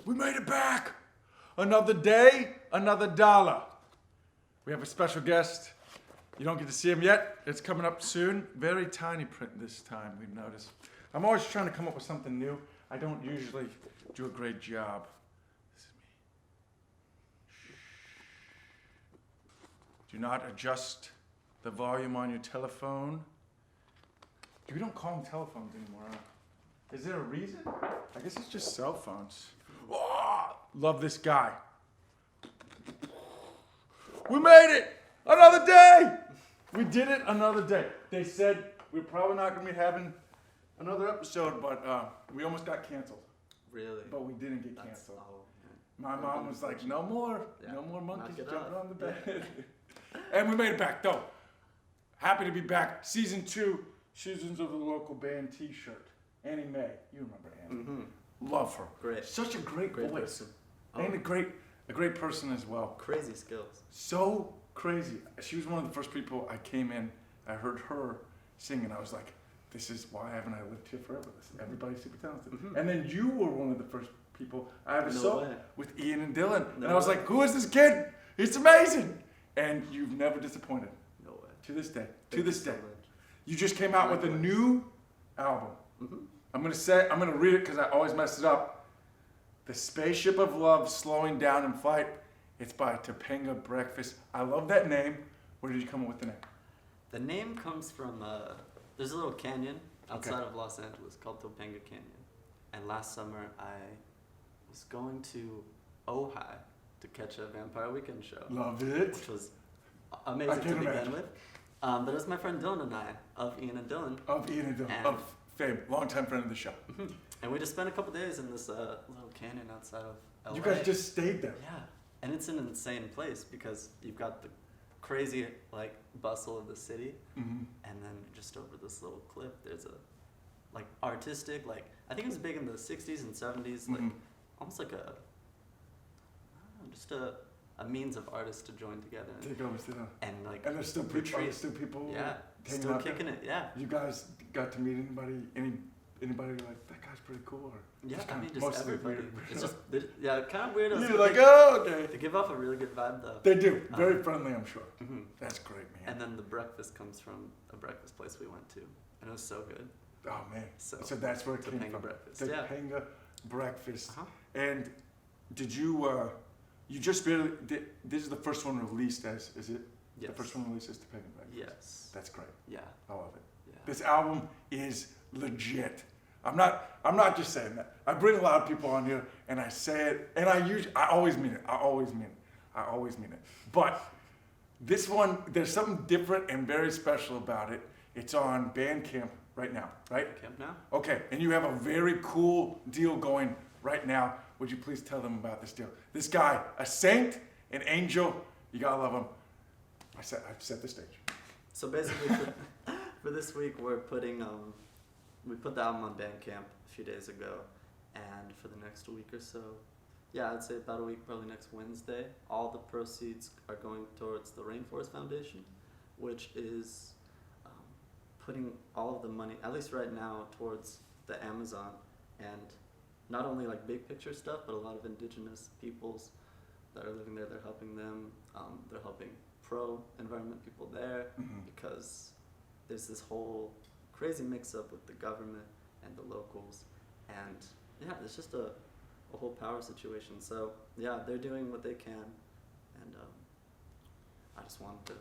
We made it back. Another day, another dollar. We have a special guest. You don't get to see him yet. It's coming up soon. Very tiny print this time, we've noticed. I'm always trying to come up with something new. I don't usually do a great job. This is me. Do not adjust the volume on your telephone. We don't call them telephones anymore, huh? Is there a reason? I guess it's just cell phones. Oh, love this guy. We made it! Another day! We did it another day. They said we're probably not going to be having another episode, but we almost got canceled. Really? But we didn't get canceled. Man. My mom was like, no more monkeys jumping on the bed. Yeah. And we made it back, though. Happy to be back. Season 2, Seasons of the Local Band t-shirt. Annie Mae. You remember Annie. Mm-hmm. Love her. Great. Such a great voice. Person. And a great person as well. Crazy skills. So crazy. She was one of the first people I came in. I heard her sing, and I was like, this is why haven't I lived here forever? Everybody's super talented. Mm-hmm. And then you were one of the first people I ever saw with Ian and Dylan. And I was like, who is this kid? He's amazing. And you've never disappointed. No way. To this day. Thank to this day. So much. You just came out with a new album. Mm-hmm. I'm going to read it because I always mess it up. The Spaceship of Love Slowing Down in Flight. It's by Topanga Breakfast. I love that name. Where did you come up with the name? The name comes from, there's a little canyon outside of Los Angeles called Topanga Canyon. And last summer I was going to Ojai to catch a Vampire Weekend show. Love it. Which was amazing to begin with. But it was my friend Dylan and I, of Ian and Dylan. Of Ian and Dylan, of fame, longtime friend of the show. Mm-hmm. And we just spent a couple days in this little canyon outside of LA. You guys just stayed there. Yeah, and it's an insane place because you've got the crazy bustle of the city, and then just over this little cliff, there's a artistic I think it was big in the '60s and '70s, almost like just a means of artists to join together. Take over, sit down. And and there's still people. Yeah, still kicking it. Yeah. You guys got to meet anybody like that guy's pretty cool? Or yeah, just everybody. It's just kind of weird. You're like, oh, okay. They give off a really good vibe though. They do. Very friendly, I'm sure. Mm-hmm. That's great, man. And then the breakfast comes from a breakfast place we went to, and it was so good. Oh man. So that's where it came from. Breakfast. Topanga Breakfast. And did you? You just barely. This is the first one released as, is it? Yes. The first one released as Topanga Breakfast. Yes. That's great. Yeah. I love it. Yeah. This album is legit. I'm not just saying that. I bring a lot of people on here and I say it, and I always mean it. I always mean it. But this one, there's something different and very special about it. It's on Bandcamp right now, right? Bandcamp now? Okay, and you have a very cool deal going right now. Would you please tell them about this deal? This guy, a saint, an angel, you gotta love him. I've set the stage. So basically, for this week, we're putting, we put the album on Bandcamp a few days ago, and for the next week or so, I'd say about a week, probably next Wednesday, all the proceeds are going towards the Rainforest Foundation, which is putting all of the money, at least right now, towards the Amazon, and not only big picture stuff, but a lot of indigenous peoples that are living there. They're helping them. They're helping pro-environment people there because there's this whole crazy mix-up with the government and the locals. And it's just a whole power situation. So they're doing what they can. And I just wanted to,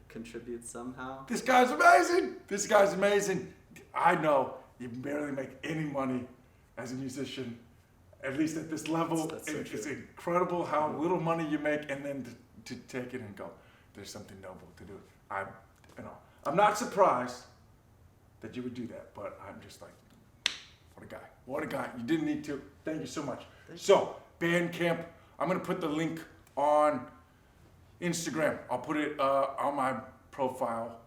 contribute somehow. This guy's amazing. I know you barely make any money as a musician, at least at this level. It's incredible how little money you make, and then to take it and go, there's something noble to do. I'm not surprised that you would do that, but I'm just like, what a guy. You didn't need to. Thank you so much. So Bandcamp, I'm gonna put the link on Instagram. I'll put it on my profile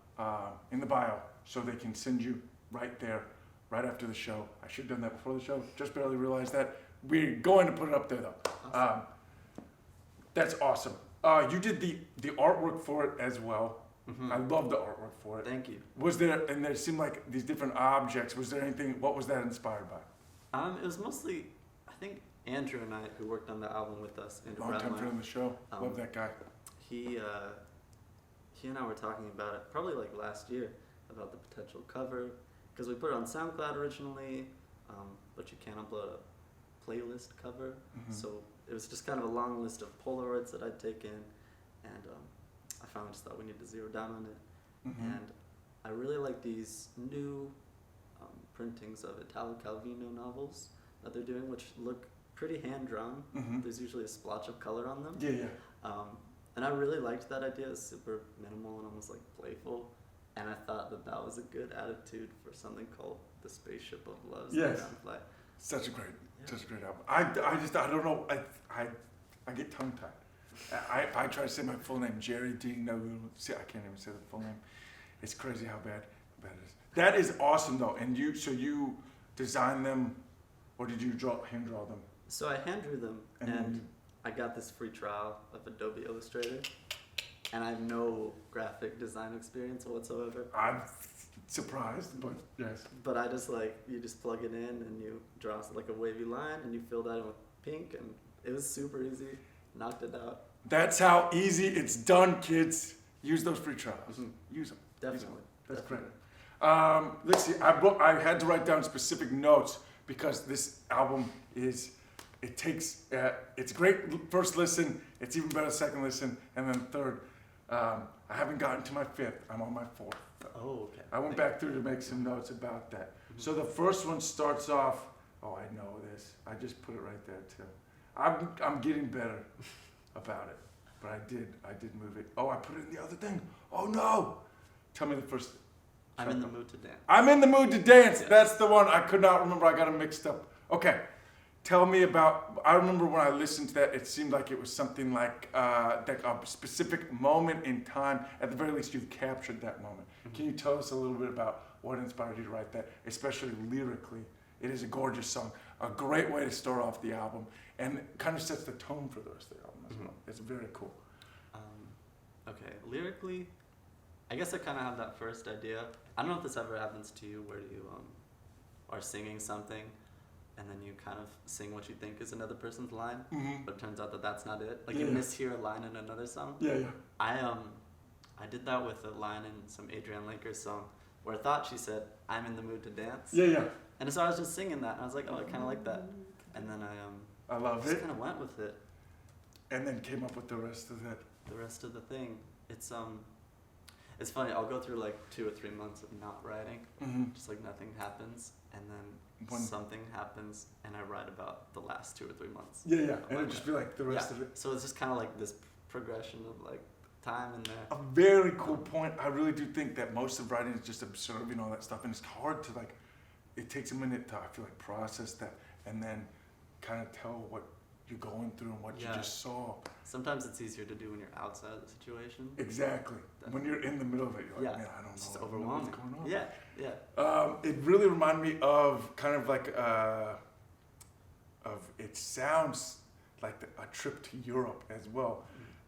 in the bio so they can send you right there, right after the show. I should have done that before the show. Just barely realized that. We're going to put it up there though. Awesome. That's awesome. You did the artwork for it as well. Mm-hmm. I love the artwork for it. Thank you. Was there, and there seemed like these different objects, was there anything, what was that inspired by? It was mostly, I think Andrew and I, who worked on the album with us, Andrew Long time Bradline, friend of the show. Love that guy. he and I were talking about it probably like last year about the potential cover, because we put it on SoundCloud originally, but you can't upload a playlist cover. So it was just kind of a long list of Polaroids that I'd taken, and I finally just thought we needed to zero down on it. And I really like these new printings of Italo Calvino novels that they're doing, which look pretty hand drawn. There's usually a splotch of color on them. Yeah. And I really liked that idea. It's super minimal and almost like playful. And I thought that that was a good attitude for something called the Spaceship of Love. Yes. Such a great album. I don't know. I get tongue tied. I try to say my full name, Jerry D. No, see, I can't even say the full name. It's crazy how bad it is. That is awesome though. And you designed them, or did you hand draw them? So I hand drew them, and I got this free trial of Adobe Illustrator, and I have no graphic design experience whatsoever. I'm surprised, but yes. But I just you just plug it in and you draw like a wavy line and you fill that in with pink, and it was super easy. Knocked it out. That's how easy it's done, kids. Use those free trials. Use them. Definitely. That's great. Let's see. I had to write down specific notes because this album is. It takes. It's great first listen. It's even better second listen, and then third. I haven't gotten to my fifth. I'm on my fourth. Oh, okay. I went back through to make some notes about that. So the first one starts off. Oh, I know this. I just put it right there too. I'm getting better about it, but I did move it. Oh, I put it in the other thing. Oh no! Tell me the first. I'm in the mood to dance. I'm in the mood to dance. Yes. That's the one. I could not remember. I got them mixed up. Okay. Tell me about. I remember when I listened to that, it seemed like it was something like a specific moment in time. At the very least, you've captured that moment. Can you tell us a little bit about what inspired you to write that, especially lyrically? It is a gorgeous song, a great way to start off the album, and it kind of sets the tone for the rest of the album as well. It's very cool. Okay, lyrically, I guess I kind of have that first idea. I don't know if this ever happens to you, where you are singing something, and then you kind of sing what you think is another person's line, but it turns out that that's not it. Like you mishear a line in another song. Yeah. I did that with a line in some Adrienne Lakers song, where I thought she said, "I'm in the mood to dance." Yeah. And so I was just singing that, and I was like, oh, I kind of like that. And then I love just it. kind of went with it. And then came up with the rest of it. The rest of the thing, it's funny. I'll go through like 2 or 3 months of not writing, just like nothing happens, and then something happens, and I write about the last 2 or 3 months. Yeah. And it'll just be like the rest of it. So it's just kind of like this progression of like time in there. A very cool point. I really do think that most of writing is just observing all that stuff, and it's hard to like. It takes a minute to, I feel like, process that, and then kind of tell what you're going through and what you just saw. Sometimes it's easier to do when you're outside of the situation. Exactly. Definitely. When you're in the middle of it, you're like, man, I don't know. It's just I don't know overwhelming. what's going on. Yeah. It really reminded me of kind of like it sounds like a trip to Europe as well.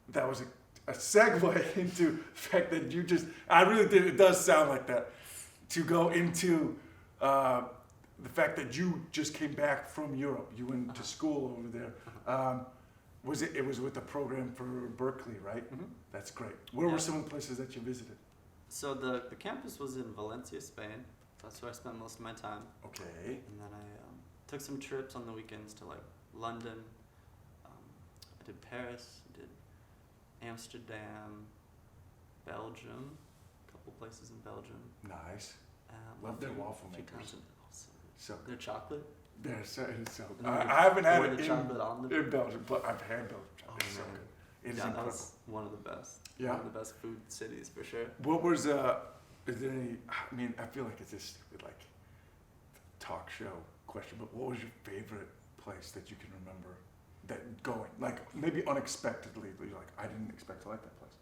That was a segue into the fact that I really did, it does sound like that, to go into the fact that you just came back from Europe. You went to school over there. It was with a program for Berkeley, right? That's great. Where were some of the places that you visited? So the campus was in Valencia, Spain. That's where I spent most of my time. Okay. And then I took some trips on the weekends to like London. I did Paris, I did Amsterdam, Belgium, a couple places in Belgium. Nice. Love their waffle makers. So their chocolate. They're so And I haven't had it chocolate on in Belgium, but I've had Belgium chocolate. It's so man. good. It is That incredible. was one of the best. Yeah. One of the best food cities for sure. What was is there any? I mean, I feel like it's a stupid like talk show question, but what was your favorite place that you can remember that going like maybe unexpectedly? You're like, I didn't expect to like that place.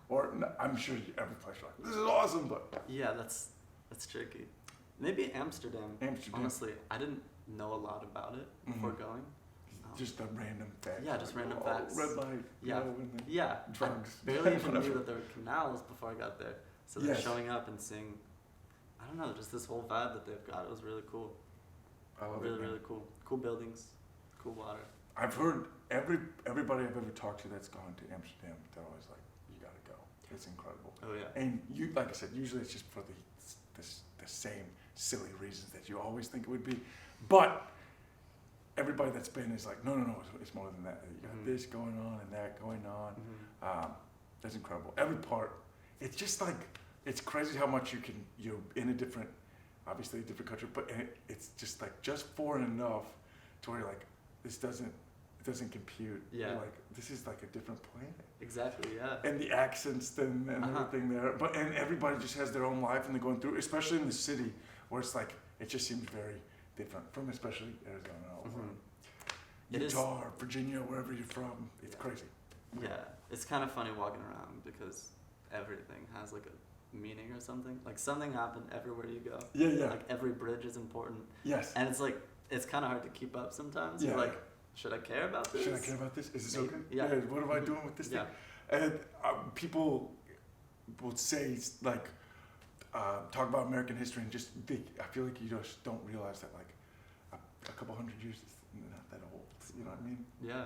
Or I'm sure every place you're like, this is awesome, but yeah, that's tricky. Maybe Amsterdam. Honestly, I didn't know a lot about it before going. Just a random fact. Yeah, just random facts. Red light. Yeah, and yeah. drugs. I barely even knew that there were canals before I got there. So then showing up and seeing, I don't know, just this whole vibe that they've got. It was really cool. I love really, it. really cool. Cool buildings. cool water. I've heard everybody I've ever talked to that's gone to Amsterdam, they're always like, you gotta go. It's incredible. Oh yeah. And you, like I said, usually it's just for the same silly reasons that you always think it would be. But everybody that's been is like, no, it's more than that. You got this going on and that going on. That's incredible. Every part, it's just like, it's crazy how much you're in a different, obviously a different country, but it's just like just foreign enough to where you're like, it doesn't compute. Yeah. You're like, this is like a different planet. Exactly, yeah. And the accents and everything there. And everybody just has their own life and they're going through, especially in the city where it's like, it just seems very different from especially Arizona or Utah or Virginia, wherever you're from. It's crazy. Yeah, it's kind of funny walking around because everything has like a meaning or something. Like something happened everywhere you go. Yeah. Like every bridge is important. Yes. And it's like, it's kind of hard to keep up sometimes. Yeah. You're like, should I care about this? Should I care about this? Is this Maybe. okay? Yeah. What am I doing with this thing? And people will say, like, talk about American history and just think, I feel like you just don't realize that, like, a couple hundred years is not that old. You know what I mean? Yeah.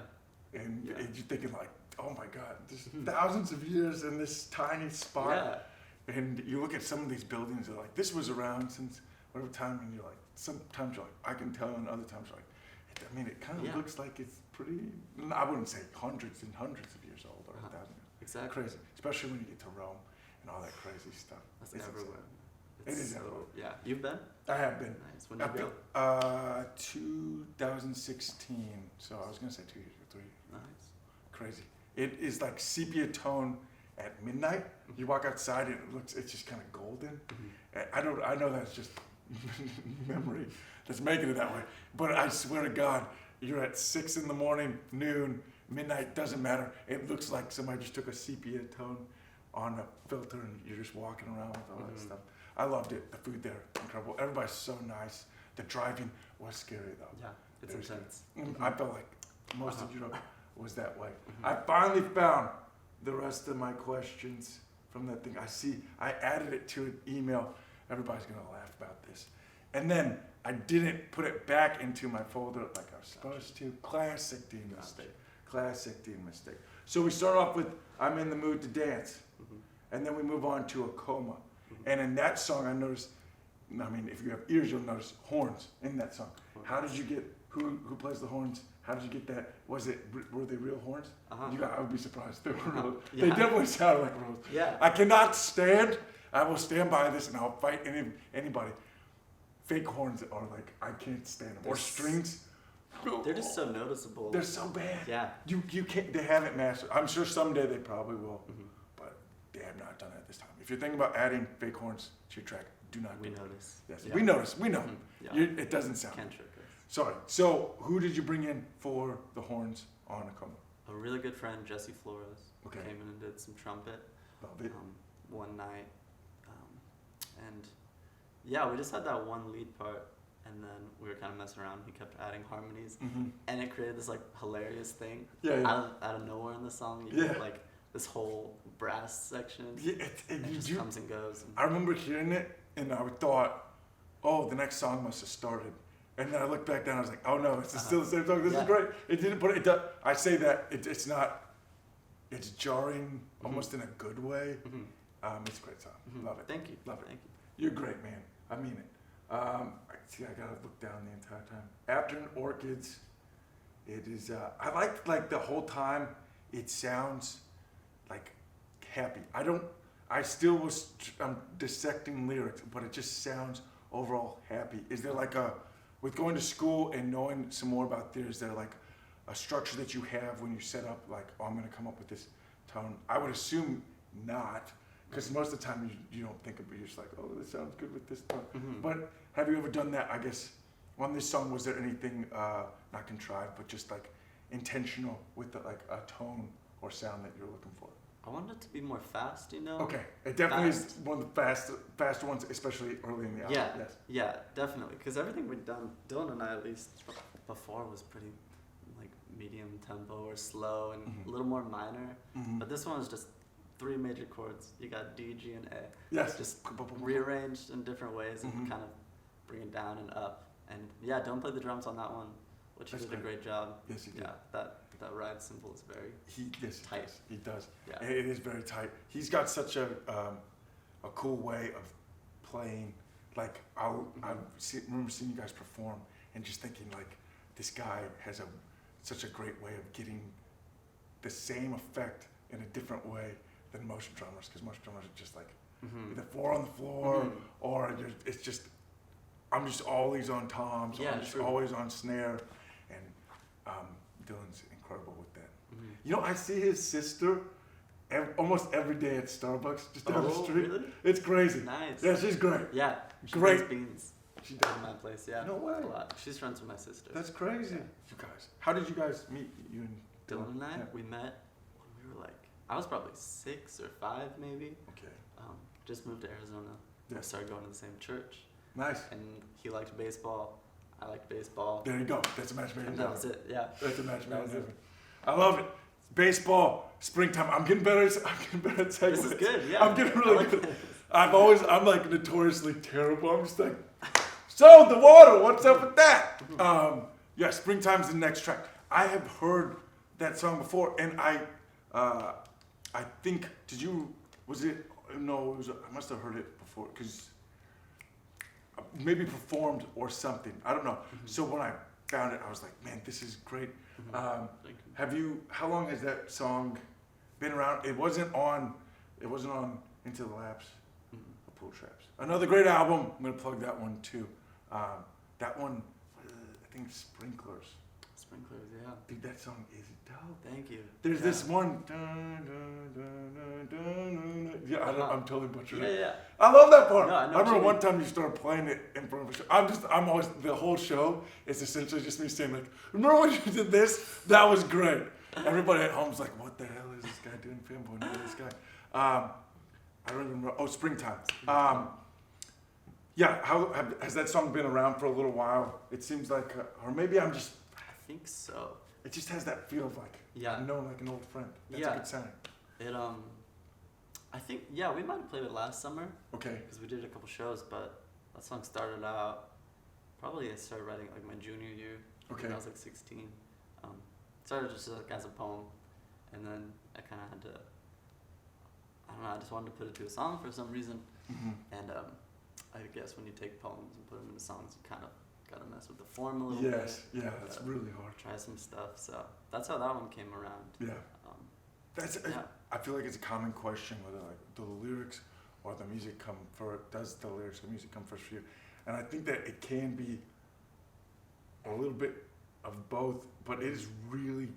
And you're thinking, like, oh my God, there's thousands of years in this tiny spot. Yeah. And you look at some of these buildings, they're like, this was around since whatever time, and you're like, sometimes you're like, I can tell, and other times you're like, I mean, it kind of looks like it's pretty, I wouldn't say hundreds and hundreds of years old or thousands. Exactly. Crazy, especially when you get to Rome and all that crazy stuff. That's it's everywhere. It is everywhere. Yeah. You've been? I have been. Nice. When did you go? 2016. So I was gonna say 2 years or 3 years. Nice. Crazy. It is like sepia tone at midnight. You walk outside and it's just kind of golden. I know that's just memory that's making it that way. But I swear to God, you're at 6 in the morning, noon, midnight, doesn't matter. It looks like somebody just took a sepia tone on a filter and you're just walking around with all that stuff. I loved it. The food there, incredible. Everybody's so nice. The driving was scary though. Yeah, it's intense. I felt like most of Europe was that way. I finally found the rest of my questions from that thing. I added it to an email. Everybody's gonna laugh about this. And then I didn't put it back into my folder like I was supposed to. Classic Dean mistake. Classic Dean mistake. So we start off with I'm in the mood to dance. And then we move on to a coma. And in that song I noticed, I mean, if you have ears, you'll notice horns in that song. How did you get, who plays the horns? How did you get that? Were they real horns? I would be surprised. They were real. They definitely sounded like real. Yeah. I cannot stand, I will stand by this and I'll fight anybody. Fake horns are like, I can't stand them. Or strings. They're just so noticeable. They're so bad. Yeah. You can't, they haven't mastered. I'm sure someday they probably will. But they have not done it at this time. If you're thinking about adding fake horns to your track, do not do it. Notice. Yes, we notice. We know. It doesn't sound. Can't trick us. Sorry. So, who did you bring in for the horns on a coma? A really good friend, Jesse Flores, came in and did some trumpet. Love it. One night, and yeah, we just had that one lead part, and then we were kind of messing around. He kept adding harmonies, and it created this like hilarious thing. Out of nowhere in the song, you get like this whole brass section. It just comes and goes. I remember hearing it, and I thought, oh, the next song must have started. And then I looked back down, I was like, oh no, it's still the same song. This is great. It didn't, but it does. I say that it's not. It's jarring, almost in a good way. It's a great song. Love it. Thank you. Love it. Thank you. You're great, man. I mean it. I gotta look down the entire time. After Orchids, it is. I like the whole time. It sounds like happy. I'm dissecting lyrics, but it just sounds overall happy. Is there like with going to school and knowing some more about theory, is there like a structure that you have when you set up, like, oh, I'm gonna come up with this tone? I would assume not, because most of the time you don't think of it, you're just like, oh, this sounds good with this tone. But have you ever done that, I guess, on this song? Was there anything, not contrived, but just like intentional with like a tone or sound that you're looking for? I wanted it to be more fast, you know? Okay, it definitely is one of the faster ones, especially early in the album. Yeah, definitely. Because everything we'd done, Dylan and I at least before, was pretty like medium tempo or slow and a little more minor. But this one is just 3 major chords. You got D, G, and A. Yes. Just rearranged in different ways and kind of bring it down and up. And yeah, Don't Play the Drums on that one but he That's did a great. great job. Yes, he did. Yeah, that ride cymbal is very Yes, tight. He does. Yeah. It is very tight. He's got such a cool way of playing. Like remember seeing you guys perform and just thinking like, this guy has such a great way of getting the same effect in a different way than most drummers, because most drummers are just like either 4 on the floor or it's just, I'm just always on toms, or I'm just always on snare, and Dylan's incredible with that. You know, I see his sister almost every day at Starbucks, just down the street. Really? It's crazy. Nice. Yeah, she's great. Yeah, she Great. makes beans. She does. In my place, yeah. No way. A lot. She's friends with my sister. That's crazy. You guys, how did you guys meet? You and Dylan and I, Yeah. we met when we were like, I was probably 6 or 5 maybe. Okay. Just moved to Arizona. Yeah. We started going to the same church, Nice. and he liked baseball. I liked baseball. There you go. That's a match made in And heaven. that was it. Yeah. That's a match made That in was heaven. it. I love it. Baseball, springtime. I'm getting better. I'm getting better at segments. This is good. Yeah. I'm getting I really like good. this. I'm like notoriously terrible. I'm just like, so the water. What's up with that? Yeah, springtime's the next track. I have heard that song before, and I think was it? No, it was. I must have heard it before because maybe performed or something. I don't know. So when I found it, I was like, man, this is great. Thank you. How long has that song been around? It wasn't on Into the Labs, or Pool Traps. Another great album. I'm gonna plug that one too. That one, I think Sprinklers. Sprinklers, yeah. Dude, that song is dope. Thank you. There's Yeah. this one. Yeah, I'm totally butchering it. Yeah. I love that part. No, I know I what remember you one mean. time you started playing it in front of a show. I'm always, the whole show is essentially just me saying like, remember when you did this? That was great. Everybody at home's like, what the hell is this guy doing? Fanboy, look at this guy. I don't even remember. Oh, Springtime. Yeah, has that song been around for a little while? It seems like, or maybe I think so. it just has that feel of like, Yeah. known like an old friend. That's Yeah. a good sign. It I think we might have played it last summer Okay. because we did a couple shows, but that song started out probably I started writing like my junior year. Okay. When I was like 16. Started just like as a poem, and then I kind of had to. I don't know. I just wanted to put it to a song for some reason, and I guess when you take poems and put them into songs, you kind of gotta mess with the form a little bit. Yes. Yeah, that's really hard. Try some stuff. So that's how that one came around. Yeah. Yeah. I feel like it's a common question whether like do the lyrics or the music come first. Does the lyrics or music come first for you? And I think that it can be a little bit of both, but it is really,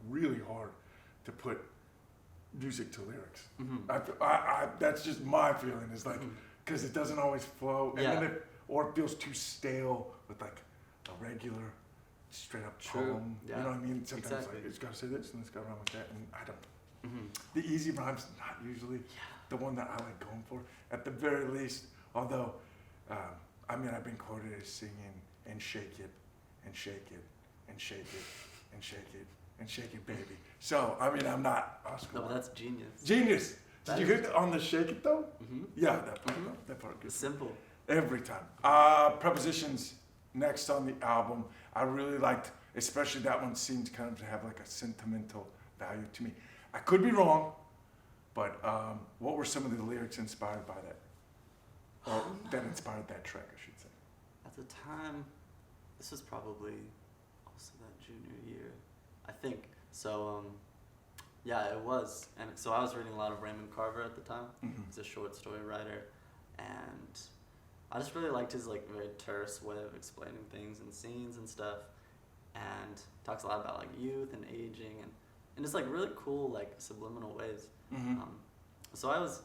really hard to put music to lyrics. That's just my feeling. Is like because it doesn't always flow, and then it feels too stale with like a regular, straight up poem. Yeah. You know what I mean? Sometimes Exactly. like it's got to say this and it's got to rhyme with that, and I don't. The easy rhyme's not usually the one that I like going for. At the very least, although, I've been quoted as singing and shake it, and shake it, and shake it, and shake it, and shake it, baby. So, I'm not Oscar. No, but that's genius. Genius. That Did you hear on the shake it though? Yeah, that part It's gets simple. every time. Prepositions next on the album. I really liked, especially that one seemed kind of to have like a sentimental value to me. I could be wrong, but what were some of the lyrics inspired by that? Or that inspired that track, I should say. At the time, this was probably also that junior year, I think. So, yeah, it was. And so I was reading a lot of Raymond Carver at the time. He's a short story writer. And I just really liked his like very terse way of explaining things and scenes and stuff. And talks a lot about like youth and aging and just like really cool like subliminal ways. So I was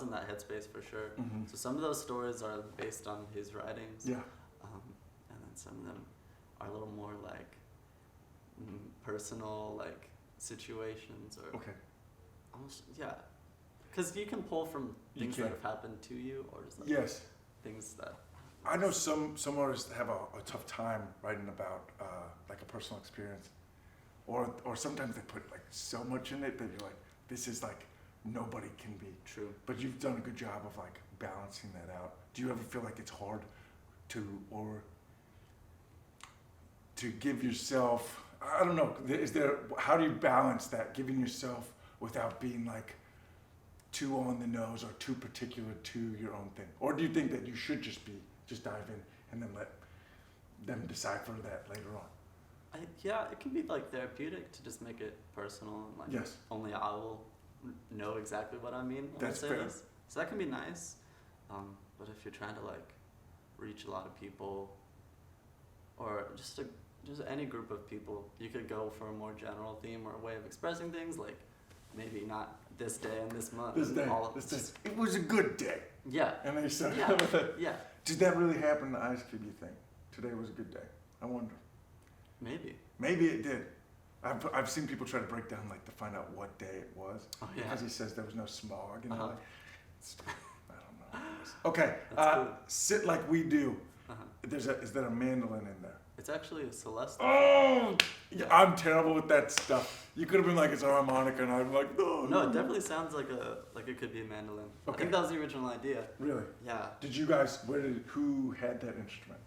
in that headspace for sure. So some of those stories are based on his writings. Yeah. And then some of them are a little more like personal like situations or Okay. almost because you can pull from You things can. that have happened to you or just like Yes. things that I know some artists have a tough time writing about like a personal experience, or sometimes they put like so much in it that you're like, this is like nobody can be true. But you've done a good job of like balancing that out. Do you ever feel like it's hard to to give yourself, I don't know, how do you balance that, giving yourself without being like too on the nose or too particular to your own thing? Or do you think that you should just dive in and then let them decipher that later on? Yeah, it can be like therapeutic to just make it personal and like Yes. only I will know exactly what I mean when I say fair. this. So that can be nice. But if you're trying to like reach a lot of people, or just any group of people, you could go for a more general theme or a way of expressing things, like maybe not this day and this month. This day. It was a good day. Yeah. And they said, Yeah. Yeah. Did that really happen to Ice Cube, you think? Today was a good day. I wonder. Maybe. Maybe it did. I've seen people try to break down, like, to find out what day it was. Oh, yeah. Because he says there was no smog and Uh-huh. all that. I don't know. Okay, That's cool. Sit Like We Do. Uh-huh. Is there a mandolin in there? It's actually a celestial. Oh! Yeah, I'm terrible with that stuff. You could have been like, it's a harmonica, and I'm like, no. No, it definitely sounds like it could be a mandolin. I Okay. think that was the original idea. Really? Yeah. Did you guys, who had that instrument?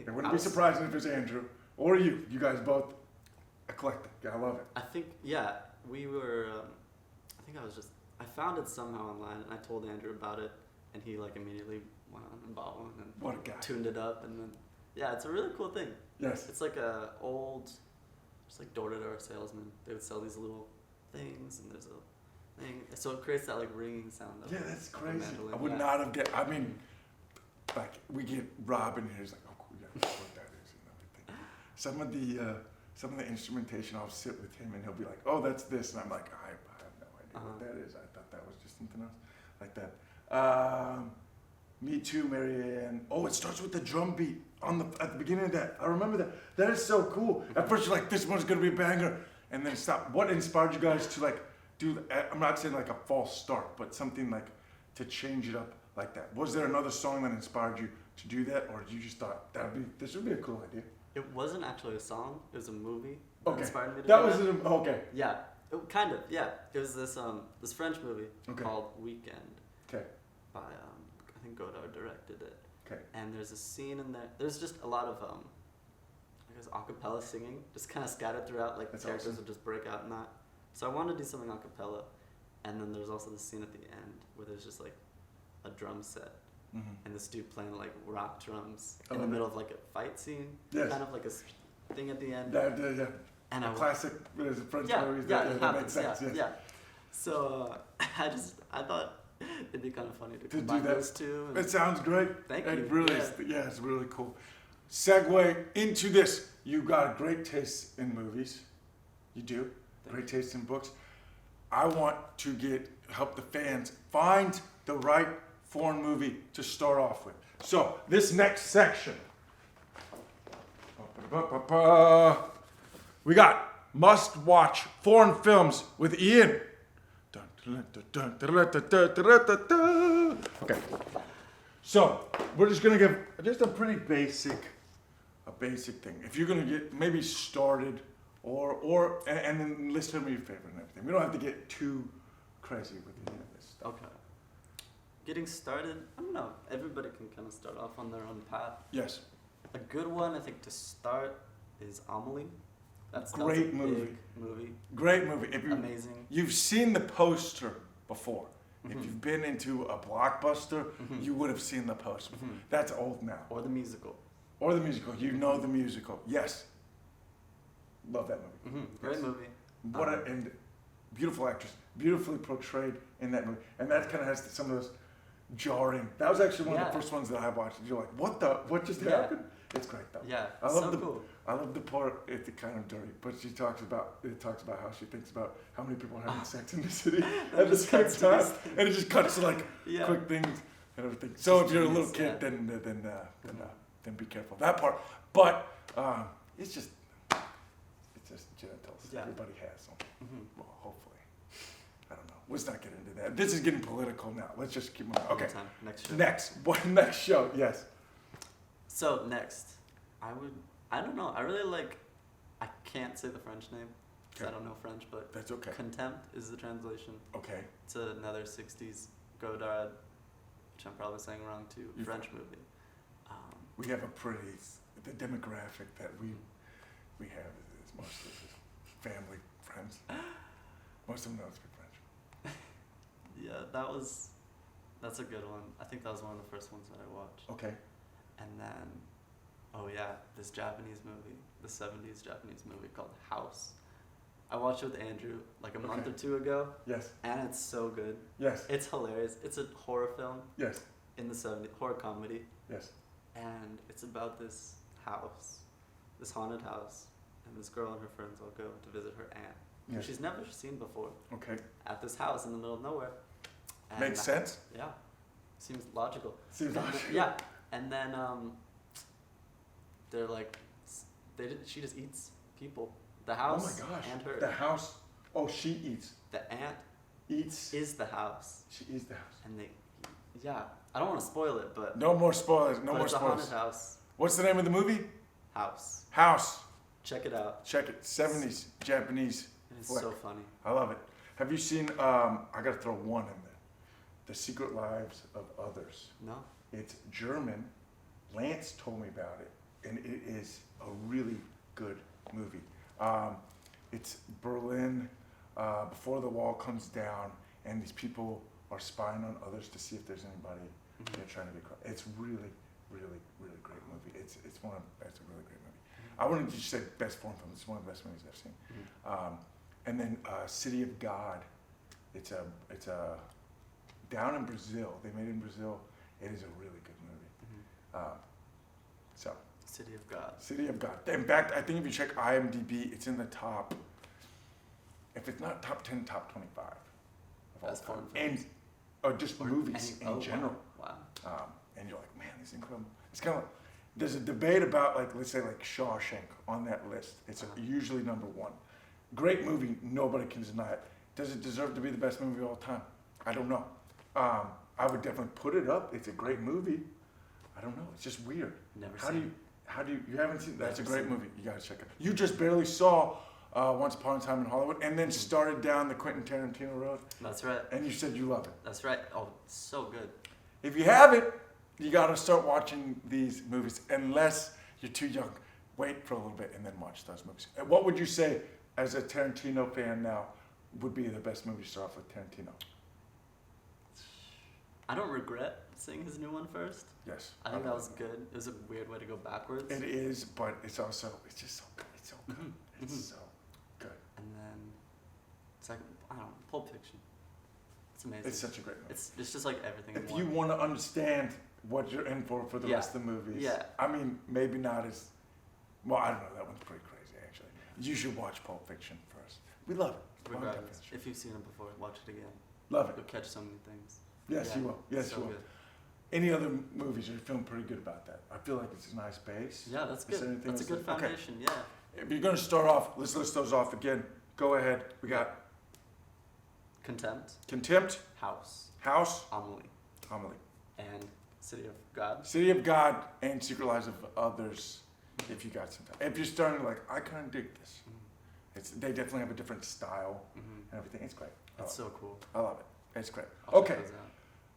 It wouldn't I be was- surprising if it was Andrew or you. You guys both eclectic. I love it. I think, yeah, we were, I found it somehow online and I told Andrew about it and he like immediately went on and bought one and What a guy. tuned it up and then, yeah, it's a really cool thing. Yes. It's like a old, just like door-to-door salesman. They would sell these little things and there's a thing. So it creates that like ringing sound. Yeah, that's of a crazy. mandolin. I would Yeah. not have I mean, like, we get Rob in here, he's like, oh, cool, yeah, that's what that is and everything. Some of the instrumentation, I'll sit with him and he'll be like, oh, that's this. And I'm like, I have no idea what that is. I thought that was just something else like that. Me Too, Marianne. Oh, it starts with the drum beat at the beginning of that. I remember that. That is so cool. At first you're like, this one's gonna be a banger. And then stop. What inspired you guys to like do, I'm not saying like a false start, but something like to change it up like that? Was there another song that inspired you to do that? Or you just thought, this would be a cool idea? It wasn't actually a song. It was a movie that Okay. inspired me to That do was that. okay. Yeah, kind of. Yeah, it was this French movie Okay. called Weekend Okay. by I think Godard directed it. Okay. And there's a scene in there. There's just a lot of I guess acapella singing, just kind of scattered throughout. Like That's the characters awesome. would just break out in that. So I wanted to do something acapella, and then there's also the scene at the end where there's just like a drum set. Mm-hmm. And this dude playing like rock drums I in the love middle of like a fight scene. Yes. Kind of like a thing at the end. Yeah. And A classic French yeah, movies. yeah, that it makes happens. sense. Yeah, Yes. yeah. So I thought it'd be kind of funny to do combine that. those two. And It sounds great. Thank It you. really is. Yeah, it's really cool. Segue into this. You got a great taste in movies. You do. Great taste in books. I want to help the fans find the right foreign movie to start off with. So this next section, we got must-watch foreign films with Ian. Okay. So we're just gonna give just a pretty basic thing. If you're gonna get maybe started, and then list some of your favorite and everything. We don't have to get too crazy with any of this stuff. Okay. Getting started, I don't know. Everybody can kind of start off on their own path. Yes. A good one, I think, to start is Amelie. That's Great a movie. big movie. Great movie. If Amazing. you've seen the poster before, if Mhm. you've been into a blockbuster, Mhm. you would have seen the poster before. Mhm. That's old now. Or the musical. Or the musical. You know the musical. Yes. Love that movie. Great Yes. movie. And beautiful actress, beautifully portrayed in that movie, and that kind of has some of those jarring. That was actually one of the Yeah. first ones that I watched. You're like, what just Yeah. happened? It's great though. Yeah, I love so cool. I love the part. It's kind of dirty, but it talks about how she thinks about how many people are having sex in the city at the just same cuts to time, these and it just cuts to like Yeah. quick things and everything. So if you're a little Genius, kid, yeah. then be careful that part. But it's just genitals. Yeah. Everybody has them. Mhm. Well, hopefully. I don't know. Let's not get into that. This is getting political now. Let's just keep moving. Okay. Anytime. Next show. Next show. Yes. So next, I don't know. I really like. I can't say the French name because I Okay. don't know French, but That's okay. Contempt is the translation. Okay. It's another '60s Godard, which I'm probably saying wrong too. You're French movie. We have the demographic that we have is mostly just family, friends. Most of them don't speak French. Yeah, that's a good one. I think that was one of the first ones that I watched. Okay. And then, oh yeah, this Japanese movie, the 70s Japanese movie called House. I watched it with Andrew like a month or two ago, Yes. and it's so good. Yes. It's hilarious. It's a horror film Yes. in the 70s, horror comedy, Yes. and it's about this house, this haunted house, and this girl and her friends all go to visit her aunt, who Yes. she's never seen before, Okay. at this house in the middle of nowhere. And Makes sense. Yeah, seems logical. Seems And then- logical. Yeah, and then they're like, she just eats people. The house Oh my gosh. and her. The house. Oh, she eats. The aunt Eats. is the house, She eats the house. and yeah, I don't want to spoil it, but No more spoilers. No but more it's a haunted spoilers. house. What's the name of the movie? House. House. Check it out. Check it. 70s Japanese. It's flick. so funny. I love it. Have you seen? I gotta throw one in there. The Secret Lives of Others. No? It's German. Lance told me about it, and it is a really good movie. It's Berlin before the wall comes down, and these people are spying on others to see if there's anybody they're trying to be. It's really, really, really great movie. It's a really great movie. I wouldn't just say best foreign film. It's one of the best movies I've seen. And then City of God. It's a down in Brazil. They made it in Brazil. It is a really good movie. So City of God. City of God. In fact, I think if you check IMDb, it's in the top. If it's not top 10, top 25 of all Best time. foreign films. Or just movies in general. Wow. And you're like, man, this is incredible. It's kind of like, there's a debate about, like, let's say, like Shawshank on that list. It's usually number one. Great movie, nobody can deny it. Does it deserve to be the best movie of all time? I don't know. I would definitely put it up. It's a great movie. I don't know. It's just weird. Never How seen do you haven't seen? That's a Never great seen it. movie. You gotta check it. You just barely saw Once Upon a Time in Hollywood, and then started down the Quentin Tarantino road, That's right. and you said you love it. That's right. Oh, it's so good. If you haven't, you gotta start watching these movies. Unless you're too young, wait for a little bit and then watch those movies. And what would you say, as a Tarantino fan now, would be the best movie to start off with Tarantino? I don't regret seeing his new one first. Yes. I think that was good. It was a weird way to go backwards. It is, but it's just so good. It's so good. It's so good. And then it's like, I don't know, Pulp Fiction. It's amazing. It's such a great movie. It's just like everything. If in you one. want to understand what you're in for the Yeah. rest of the movies, Yeah. I mean, maybe not as well. I don't know. That one's pretty crazy, actually. You should watch Pulp Fiction first. We love it. Long time Regardless, finish. if you've seen it before, watch it again. Love it. You'll catch so many things. Yes, Yeah, you will. Yes, so you will. good. Any other movies? You're feeling pretty good about that. I feel like it's a nice base. Yeah, that's Is there good. anything That's a else good that- okay. foundation. Yeah. If you're going to start off, let's list those off again. Go ahead. We got Contempt, Contempt, House, House, Amelie, Homily, and City of God. City of God, and Secret Lives of Others. If you got some time. If you're starting like, I kind of dig this. They definitely have a different style and everything. It's great. It's so cool. I love it. It's great. I'll Okay, check those out.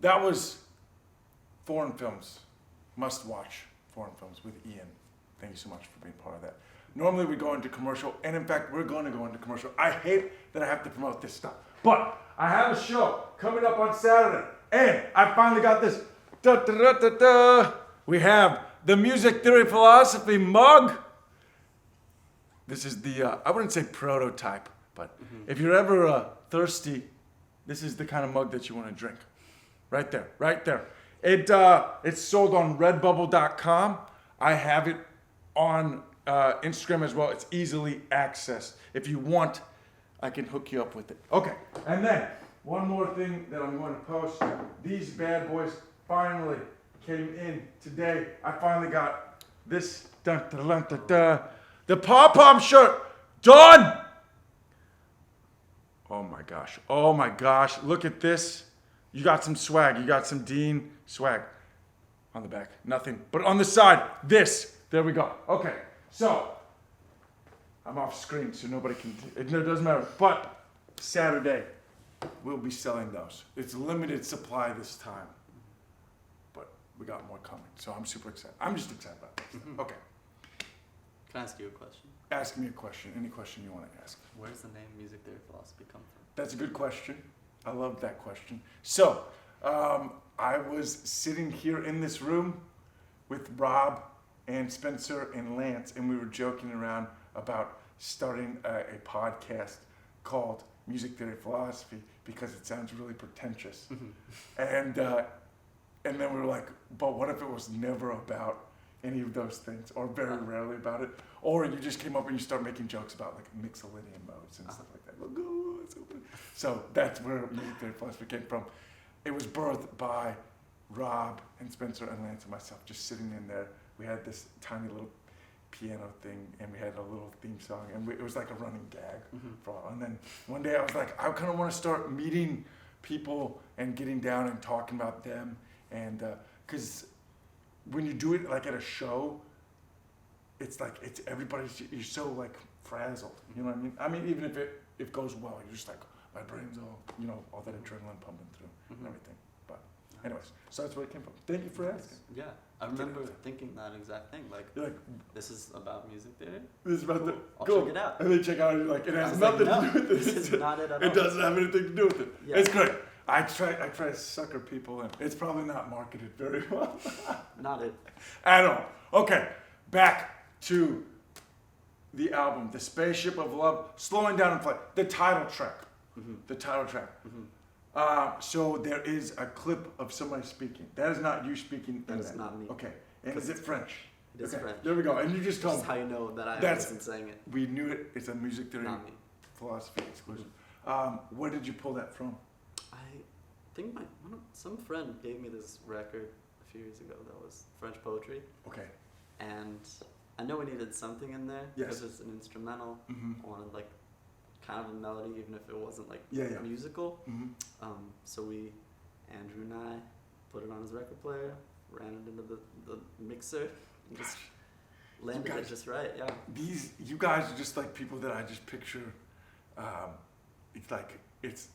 that was foreign films. Must watch foreign films with Ian. Thank you so much for being part of that. Normally we go into commercial, and in fact, we're going to go into commercial. I hate that I have to promote this stuff, but I have a show coming up on Saturday, and I finally got this. Da, da, da, da, da. We have the Music Theory Philosophy mug. This is the, I wouldn't say prototype, but if you're ever thirsty, this is the kind of mug that you want to drink. Right there, right there. It's sold on redbubble.com. I have it on Instagram as well. It's easily accessed. If you want, I can hook you up with it. Okay, and then one more thing that I'm going to post. These bad boys finally came in today. I finally got this. Dun, dun, dun, dun, dun. The pom-pom shirt. Done! Oh my gosh. Oh my gosh. Look at this. You got some swag. You got some Dean swag. On the back, nothing. But on the side, this. There we go. Okay, so I'm off screen, so nobody can. It doesn't matter. But Saturday, we'll be selling those. It's limited supply this time, but we got more coming. So I'm super excited. I'm just excited about this. Okay. Can I ask you a question? Ask me a question, any question you want to ask. Where does the name Music Theory Philosophy come from? That's a good question. I love that question. So, I was sitting here in this room with Rob and Spencer and Lance, and we were joking around about starting a podcast called Music Theory Philosophy because it sounds really pretentious. And then we were like, but what if it was never about any of those things, or very rarely about it? Or you just came up and you start making jokes about like mixolydian modes and stuff like that. Like, oh, it's open. So that's where Music Theory Philosophy came from. It was birthed by Rob and Spencer and Lance and myself just sitting in there. We had this tiny little piano thing, and we had a little theme song, and it was like a running gag for a while. And then one day I was like, I kind of want to start meeting people and getting down and talking about them, and because when you do it like at a show, it's like you're so like frazzled, you know what I mean? I mean, even if it goes well, you're just like, my brain's all, all that adrenaline pumping through and everything. But anyways, so that's where it came from. Thank you for asking. Yeah, I remember thinking that exact thing. Like, you're like, this is about music theory? this is about cool. I'll cool. check it out. And then check out, and you're like, it has I was nothing like, to do with this is not it at all. It doesn't have anything to do with it. Yeah. It's great. I try to sucker people in. It's probably not marketed very well. Not it. At all. Okay, back to the album, The Spaceship of Love, Slowing Down in Flight, the title track. The title track. So there is a clip of somebody speaking. That is not you speaking. That is not me. Okay, and is it French? It is French. There we go. And you just told me. That's how you know that I wasn't saying it. We knew it. It's a music theory Not me. philosophy exclusive. Where did you pull that from? I think some friend gave me this record a few years ago that was French poetry. Okay. And I know we needed something in there because it's an instrumental. I wanted like kind of a melody, even if it wasn't like musical. So Andrew and I put it on his record player, ran it into the mixer, and just landed it just right. Yeah. You guys are just like people that I just picture. It's like it's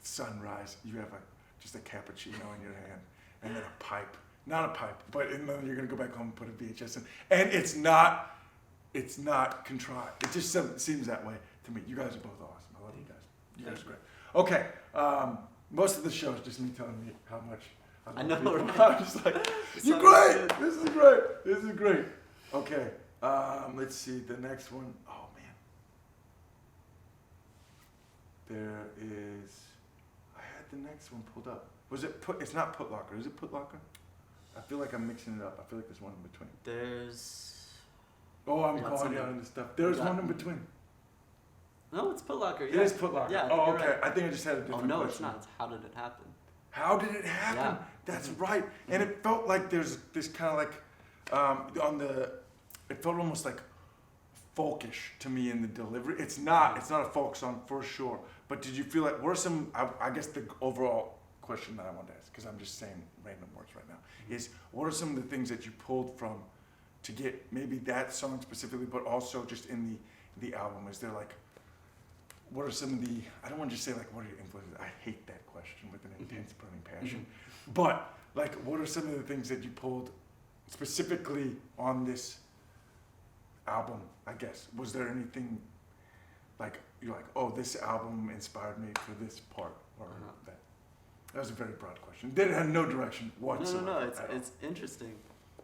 sunrise. You have just a cappuccino in your hand, and then a pipe. Not a pipe, but and then you're gonna go back home and put a VHS in, and it's not contrived. It just seems that way to me. You guys are both awesome. I love you guys. You guys are great. Okay, most of the show is just me telling you how much I love people. Right? I'm just like, you're great. This is great. This is great. Okay, let's see the next one. Oh man, there is. I had the next one pulled up. Was it It's not Put Locker. Is it Put Locker? I feel like I'm mixing it up. I feel like there's one in between. I'm calling you out on this stuff. There's one in between. No, it's Put Locker. Yeah. It is Put Locker. Yeah, oh, okay. Right. I think I just had a different question. No, it's not. It's How Did It Happen? How did it happen? Yeah. That's right. And it felt like there's this kind of like, it felt almost like folkish to me in the delivery. It's not a folk song for sure. But did you feel like, what are some, I guess the overall question that I wanted to ask, because I'm just saying random words right now, is what are some of the things that you pulled from to get maybe that song specifically, but also just in the album? Is there like, what are some of the, I don't want to just say like, what are your influences? I hate that question with an intense burning passion. But like, what are some of the things that you pulled specifically on this album, I guess? Was there anything like, you're like, oh, this album inspired me for this part or that? That was a very broad question. It had no direction whatsoever. No, it's interesting.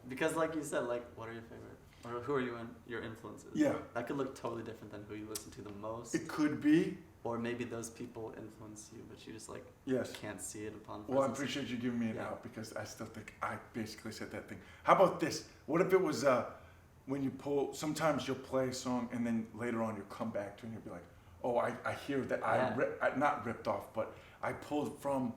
Because like you said, like, what are your favorite, or who are your influences? Yeah. That could look totally different than who you listen to the most. It could be. Or maybe those people influence you, but you just like can't see it upon first Well, I appreciate you giving me an out, because I still think I basically said that thing. How about this? What if it was when you sometimes you'll play a song and then later on you'll come back to it and you'll be like, oh, I hear that I not ripped off, but I pulled from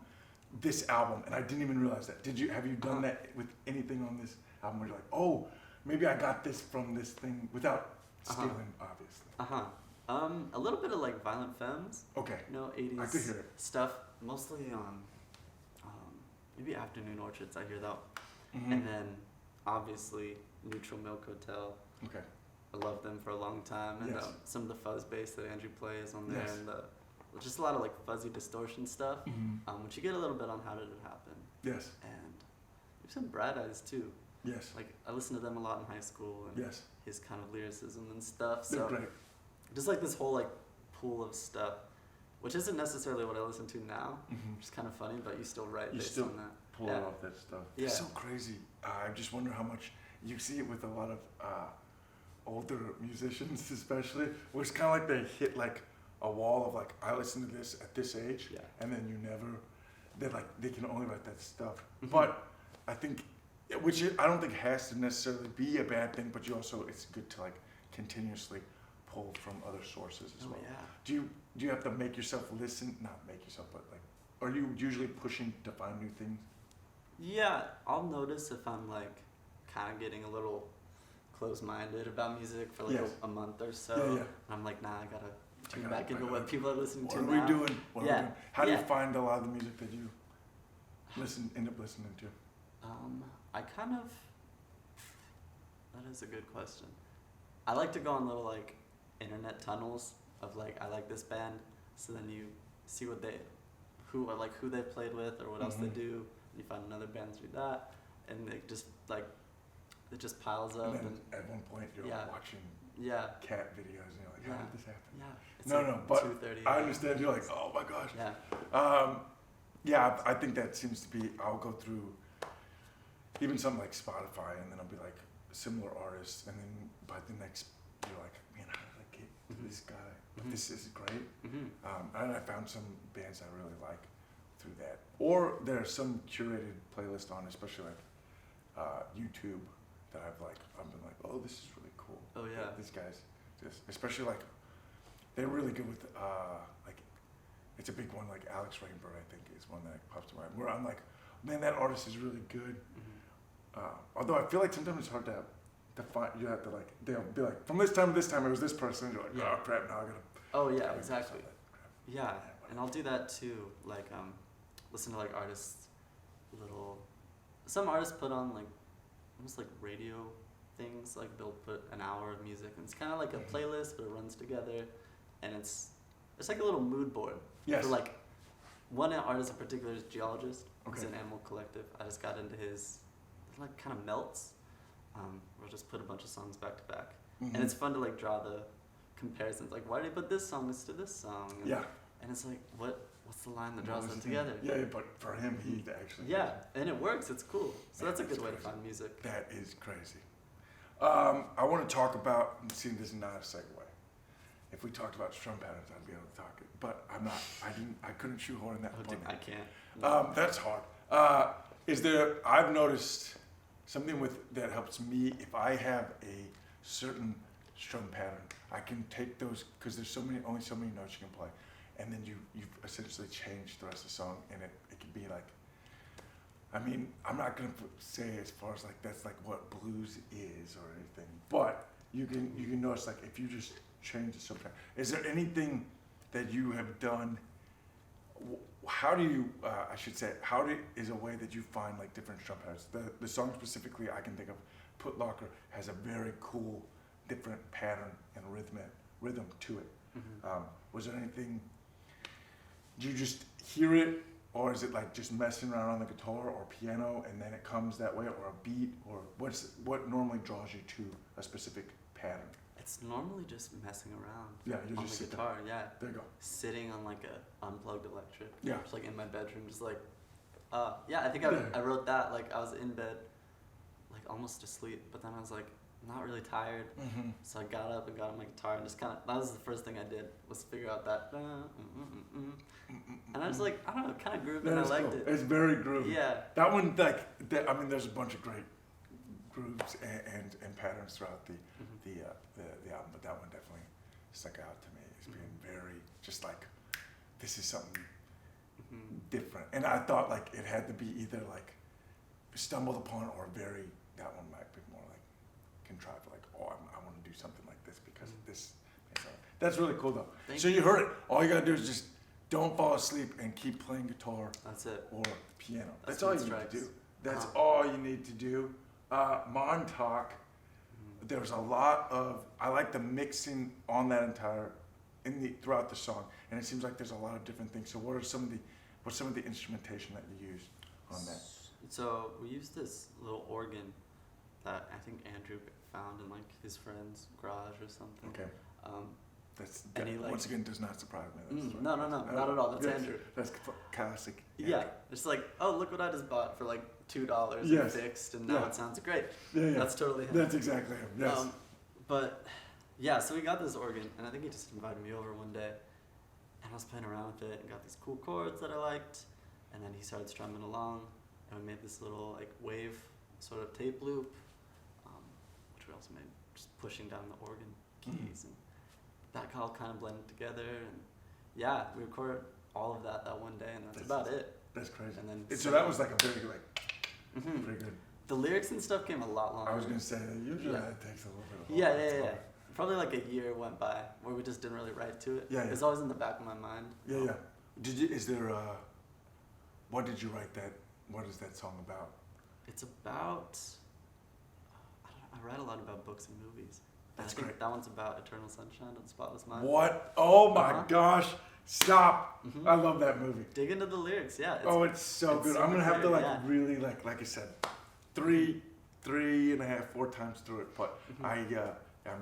this album and I didn't even realize that. Have you done that with anything on this album where you're like, oh, maybe I got this from this thing without stealing, obviously? A little bit of like Violent Femmes. Okay. 80s I could hear it. stuff, mostly on maybe Afternoon Orchards, I hear that. And then obviously Neutral Milk Hotel. Okay. I loved them for a long time. And some of the fuzz bass that Andrew plays on there, and just a lot of like fuzzy distortion stuff, which you get a little bit on How Did It Happen. Yes. And there's some Brad Eyes too. Yes. Like I listened to them a lot in high school, and his kind of lyricism and stuff. They're So great. just like this whole like pool of stuff, which isn't necessarily what I listen to now, which is kind of funny, but you still write based on that. Pull Yeah. off that stuff. Yeah. It's so crazy. I just wonder how much you see it with a lot of older musicians, especially, where it's kind of like they hit like a wall of like, I listen to this at this age, Yeah. and then they can only write that stuff. Mhm. But I think, I don't think has to necessarily be a bad thing, but it's good to like continuously pull from other sources as Oh, well. yeah. Do you have to make yourself listen? Not make yourself, but like, are you usually pushing to find new things? Yeah, I'll notice if I'm like kind of getting a little close-minded about music for like Yes. a month or so. Yeah, yeah. And I'm like, nah, I gotta tune gotta- back I into gotta- what people are listening What to are now. we doing? What are we Yeah. doing? How do you Yeah. find a lot of the music that you end up listening to? I kind of. That is a good question. I like to go on little like internet tunnels of like I like this band, so then you see who they've played with or what else they Mhm. do. And you find another band through that, and it just piles up. And then And at one point you're Yeah. watching yeah, cat videos and you're like, how Yeah. did this happen? yeah. It's No, like no, but 2:30. I understand. You're like, oh my gosh. Yeah. Yeah, I think that seems to be. I'll go through even something like Spotify, and then I'll be like similar artists, and then by the next, you're like, man, how did I get to Mhm. this guy? But Mhm. this is great. Mhm. And I found some bands I really like through that. Or there's some curated playlist on, especially like YouTube, that I've been like, oh, this is really cool. Oh, yeah. These guys, especially like, they're really good with like, it's a big one, like Alex Rainbird, I think, is one that pops to mind. Where I'm like, man, that artist is really good. Mhm. Although I feel like sometimes it's hard to find. You have to like, they'll be like, from this time to this time, it was this person. And you're like, Yeah. oh crap, now I gotta. Oh yeah, gotta exactly. do that crap. Yeah, and I'll do that too. Like, listen to like artists, some artists put on like almost like radio things. Like they'll put an hour of music, and it's kind of like a Mhm. playlist, but it runs together, and it's like a little mood board. Yes. For like one artist in particular is Geologist. He's Okay. an Animal Collective. I just got into his like kind of melts. We'll just put a bunch of songs back to back, Mhm. and it's fun to like draw the comparisons. Like, why did he put this song next to this song? And, Yeah. and it's like, what's the line that What draws was them the thing? together? Yeah, but for him, he actually. Yeah, and it works. It's cool. So Man, that's a that's good way to crazy. find music. That is crazy. I want to talk about. See, this is not a segue. If we talked about strum patterns, I'd be able to talk it. But I'm not. I couldn't shoehorn that Oh, point. dude, I can't. That's hard. I've noticed something that helps me if I have a certain strum pattern. I can take those because there's only so many notes you can play, and then you've essentially changed the rest of the song, and it can be like. I mean, I'm not gonna say as far as like that's like what blues is or anything, but you can notice like if you just change the subject. Is there anything that you have done? How do you? I should say, is a way that you find like different strum patterns? The song specifically I can think of, Put Locker, has a very cool, different pattern and rhythm to it. Mhm. Was there anything? Do you just hear it, or is it like just messing around on the guitar or piano and then it comes that way, or a beat, or what normally draws you to a specific pattern? It's normally just messing around Yeah, you on just the sit there. guitar. Yeah, There you go. sitting on like a unplugged electric. Yeah. Just like in my bedroom, just like. Yeah, I think Yeah. I wrote that like I was in bed, like almost asleep, but then I was like not really tired. Mm-hmm. So I got up and got on my guitar and just kind of, that was the first thing I did, was figure out that, and I was like, I don't know, kind of groovy, and I liked it. It's very groovy. Yeah. That one, I mean, there's a bunch of great grooves and patterns throughout the album, but that one definitely stuck out to me as being very, just like, this is something different. And I thought like it had to be either like stumbled upon or that one might be more like contrived, like, oh, I want to do something like this because of this. That's really cool though. Thank So you. you heard it. All you gotta do is just don't fall asleep and keep playing guitar That's it. or piano. That's That's all what you need strikes. to do. That's Uh-huh. all you need to do. Montauk, there's a lot of, I like the mixing on that throughout the song, and it seems like there's a lot of different things. So what's some of the instrumentation that you use on that? So we used this little organ that I think Andrew found in like his friend's garage or something. Okay. Um, That's And he, like- once again does not surprise me. That's no, not at all. That's Andrew. That's classic. Yeah, it's like, oh, look what I just bought for like $2 Yes. fixed, and now Yeah. it sounds great. Yeah. That's totally him. That's exactly him. Yes. But yeah, so we got this organ, and I think he just invited me over one day, and I was playing around with it and got these cool chords that I liked, and then he started strumming along, and we made this little like wave sort of tape loop, which we also made just pushing down the organ keys, and that all kind of blended together, and yeah, we recorded all of that one day, and that's about it. That's crazy. And then So that was like a very pretty good. The lyrics and stuff came a lot longer. I was gonna say that usually Yeah. it takes a little bit of. Yeah. Probably like a year went by where we just didn't really write to it. Yeah. It's always in the back of my mind. Yeah. Did you? Is there? What did you write that? What is that song about? It's about. I write a lot about books and movies. And That's I think great. that one's about Eternal Sunshine of the Spotless Mind. What? Oh my Uh-huh. gosh! Stop! Mhm. I love that movie. Dig into the lyrics, yeah. It's so it's good. super I'm gonna have to great, yeah. really like I said, three and a half, 4 times through it. But Mhm. I'm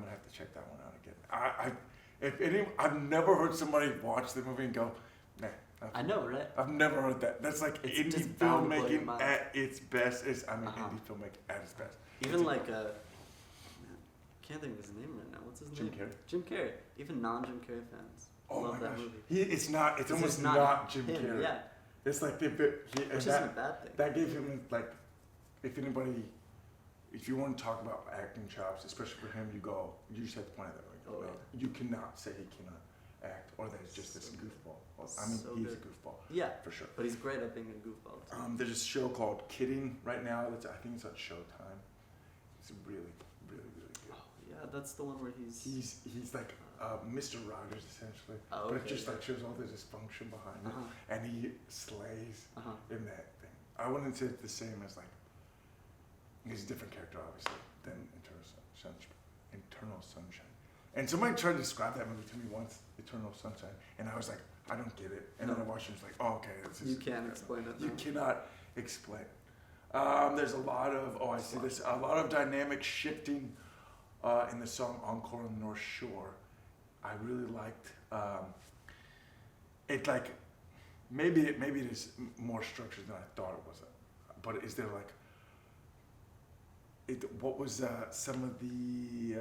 gonna have to check that one out again. I've never heard somebody watch the movie and go, nah. I know, right? I've never heard that. That's like It's indie just bound to blow your filmmaking mind. at its best. Uh-huh. Indie filmmaking at its best. Even like can't think of his name right now. What's his Jim name? Carrey. Jim Carrey. Even non-Jim Carrey fans Oh love my that gosh. movie. It's almost just not Jim him, Carrey. Yeah, It's like which isn't a bad thing. that gave him like, if you want to talk about acting chops, especially for him, you just have to point at that. Oh, No, yeah. you cannot say he cannot act, or that he's just this So good. goofball. Well, So he's good. a goofball Yeah, for sure. but he's great at being a goofball too. There's a show called Kidding right now. I think it's on Showtime. It's really, really, really good. Oh, yeah, that's the one where he's. He's like Mr. Rogers essentially, Oh, but it okay, just yeah. like shows all the dysfunction behind it, Uh-huh. and he slays Uh-huh. in that thing. I wouldn't say it's the same as like. He's a different character, obviously, than Eternal Sunshine. And somebody tried to describe that movie to me once, Eternal Sunshine, and I was like, I don't get it. And then I watched it, and was like, oh, okay, this is. You can't explain it. You No. cannot explain. There's a lot of a lot of dynamic shifting in the song "Encore on the North Shore." I really liked it. Like maybe it is more structured than I thought it was. But is there like what was some of the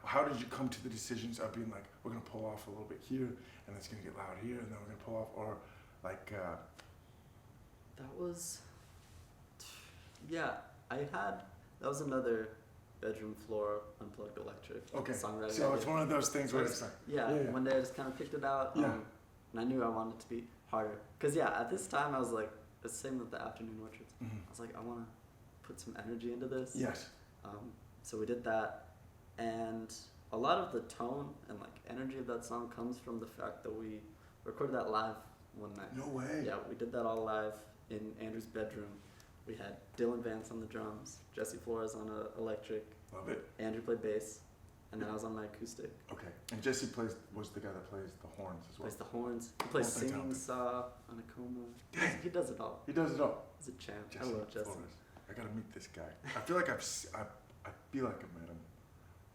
how did you come to the decisions of being like we're gonna pull off a little bit here and it's gonna get loud here and then we're gonna pull off, or like That was. Yeah, that was another bedroom floor unplugged electric okay, songwriting. so it's idea. one of those things where it's like Yeah, yeah. one day I just kind of picked it out. Yeah. And I knew I wanted it to be harder. Because, yeah, at this time I was like, the same with the afternoon orchards. mhm. I was like, I want to put some energy into this. Yes. So we did that. And a lot of the tone and like energy of that song comes from the fact that we recorded that live one night. No way. Yeah, we did that all live in Andrew's bedroom. We had Dylan Vance on the drums, Jesse Flores on electric, Love it. Andrew played bass, and then I was on my acoustic. Okay. And Jesse was the guy that plays the horns as well. Plays the horns. He plays singing Multi-talented. saw on a coma. Dang. He does it all. He does it all. He's a champ. I Jesse love Jesse. Flores. I gotta meet this guy. I feel like I feel like I've met him.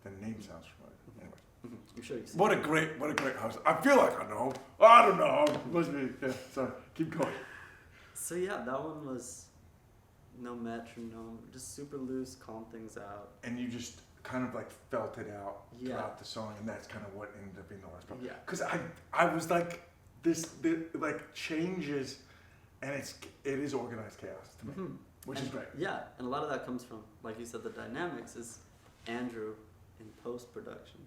The name sounds familiar. Anyway. I'm sure you've seen What a great house. I feel like I know. I don't know. Must be. Yeah. Sorry. Keep going. So yeah, that one was no metronome, just super loose, calm things out. And you just kind of like felt it out Yeah. throughout the song, and that's kind of what ended up being the worst part. Yeah. Because I was like the like changes, and it is organized chaos to me, Mhm. which And is great. Yeah, and a lot of that comes from, like you said, the dynamics is Andrew in post-production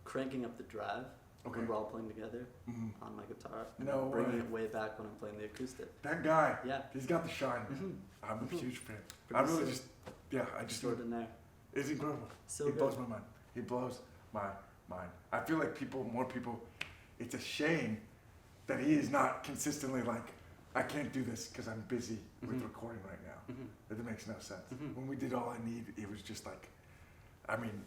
cranking up the drive Okay. when we're all playing together Mhm. on my guitar, and No bringing way. it way back when I'm playing the acoustic. That guy. Yeah. He's got the shine. Man. Mhm. I'm a Mhm. huge fan. I really Producer just I just extraordinaire. it's incredible. So He good. blows my mind. He blows my mind. I feel like more people, it's a shame that he is not consistently like, I can't do this because I'm busy with Mhm. recording right now. Mhm. That makes no sense. Mhm. When we did All I Need, it was just like, I mean,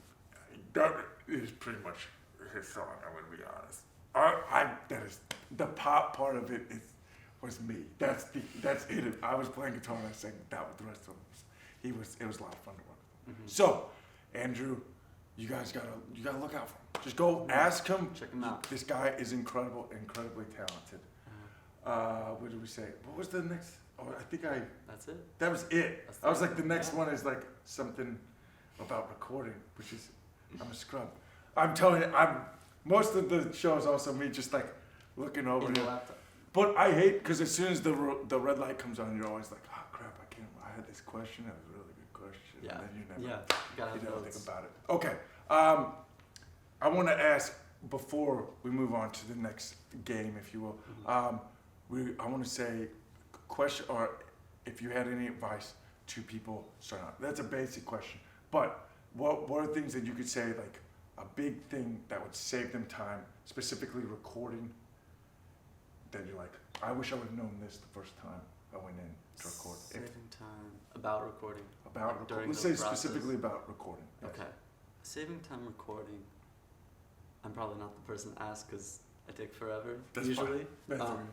that is pretty much his song, I'm going to be honest. That is, the pop part of it was me. That's it. I was playing guitar and I sang that with the rest of them. It was a lot of fun to work with. Mhm. So, Andrew, you gotta look out for him. Just go ask him. Check him out. This guy is incredibly talented. What did we say? What was the next? Oh, I think That's it. that was it. That's I was it. like, the next Yeah. one is like something about recording, which is, I'm a scrub. I'm telling you, most of the show is also me just like looking over In the here. laptop. But I hate, because as soon as the red light comes on, you're always like, oh crap, I had this question, it was a really good question. Yeah. And then you never, Yeah. Gotta have think notes. about it. Okay. I want to ask, before we move on to the next game, if you will, I want to say, question, or if you had any advice to people starting out. That's a basic question. But what are things that you could say, like a big thing that would save them time, specifically recording, that you're like, I wish I would have known this the first time I went in to record. Saving time about recording. About during let's the say process. specifically about recording. Yes. Okay. Saving time recording. I'm probably not the person to ask because I take forever That's usually. That's fine.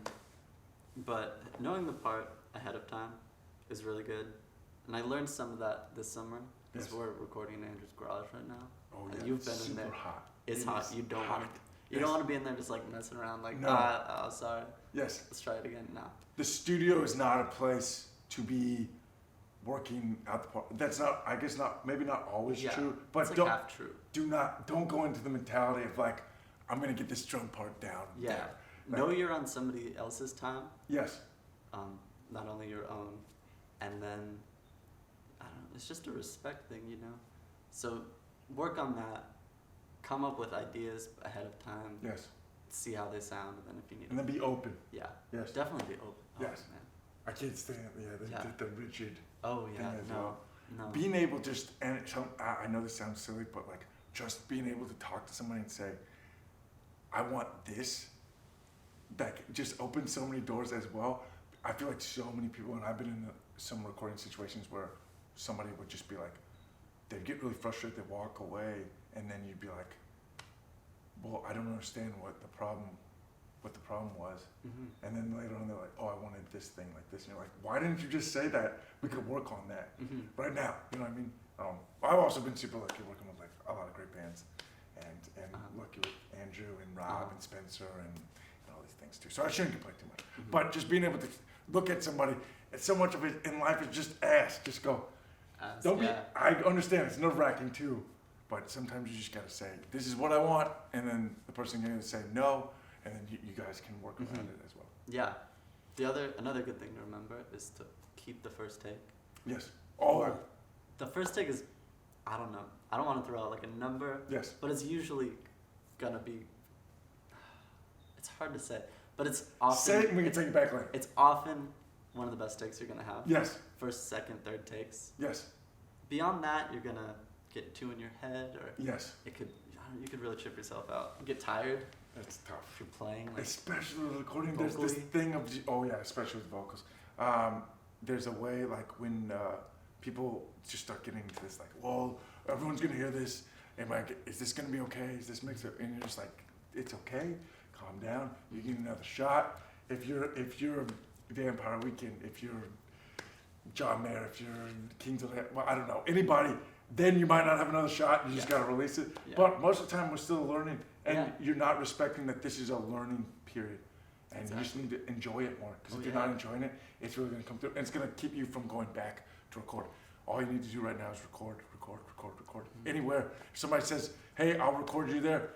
But knowing the part ahead of time is really good. And I learned some of that this summer because Yes. we're recording in Andrew's garage right now. Oh And yeah, you've been in super there. hot. It's It hot. is You don't hot. want to. You Yes. don't want to be in there just like messing around like, No. oh, sorry. Yes, Let's try it again. No. the studio is not a place to be working out the part. That's not, I guess not, maybe not always Yeah. true, but It's like don't half true. don't go into the mentality of like, I'm gonna get this drum part down. Yeah. there. Know you're on somebody else's time. Yes. Not only your own, and then I don't know, it's just a respect thing, you know. So work on that, come up with ideas ahead of time, Yes. see how they sound, and then if you need, And then be open. yeah, Yes. definitely be open. Oh, Yes. man. I can't stand Yeah. the rigid Oh thing yeah, as no, well. no. Being able just, and I know this sounds silly, but like just being able to talk to somebody and say, I want this, that just opens so many doors as well. I feel like so many people, and I've been in some recording situations where somebody would just be like, they'd get really frustrated, they'd walk away, and then you'd be like, well, I don't understand what the problem was. Mhm. And then later on they're like, oh, I wanted this thing like this. And you're like, why didn't you just say that? We could work on that Mhm. right now. You know what I mean? I've also been super lucky working with like a lot of great bands, and lucky with Andrew and Rob and Spencer and all these things too. So I shouldn't complain too much. Mhm. But just being able to look at somebody, and so much of it in life is just ask, just go. Don't be. Yeah. I understand it's nerve wracking too, but sometimes you just gotta say, this is what I want, and then the person gonna say no, and then you guys can work around Mhm. it as well. Yeah. Another good thing to remember is to keep the first take. Yes. Oh, The first take is, I don't know. I don't want to throw out like a number, yes. but it's usually gonna be. It's hard to say, but it's often. Say it and we can take it back later. It's often one of the best takes you're gonna have. Yes. First, second, third takes. Yes. Beyond that, you're gonna get two in your head, or Yes. it could. I don't know, you could really trip yourself out. You get tired That's tough. if you're playing. Like, Especially with recording, there's this vocally. thing of, oh yeah, especially with vocals. There's a way like when people just start getting into this, like, well, everyone's gonna hear this, and like, is this gonna be okay? Is this mixed up? And you're just like, it's okay. Calm down. You get another shot. If you're Vampire Weekend, if you're John Mayer, if you're Kings of the, well, I don't know, anybody, then you might not have another shot. You just Yeah. gotta release it. Yeah. But most of the time, we're still learning, and Yeah. you're not respecting that this is a learning period, and you just Exactly. need to enjoy it more. Because Oh, if you're yeah. not enjoying it, it's really gonna come through, and it's gonna keep you from going back to record. All you need to do right now is record. Mhm. Anywhere. If somebody says, "Hey, I'll record you there,"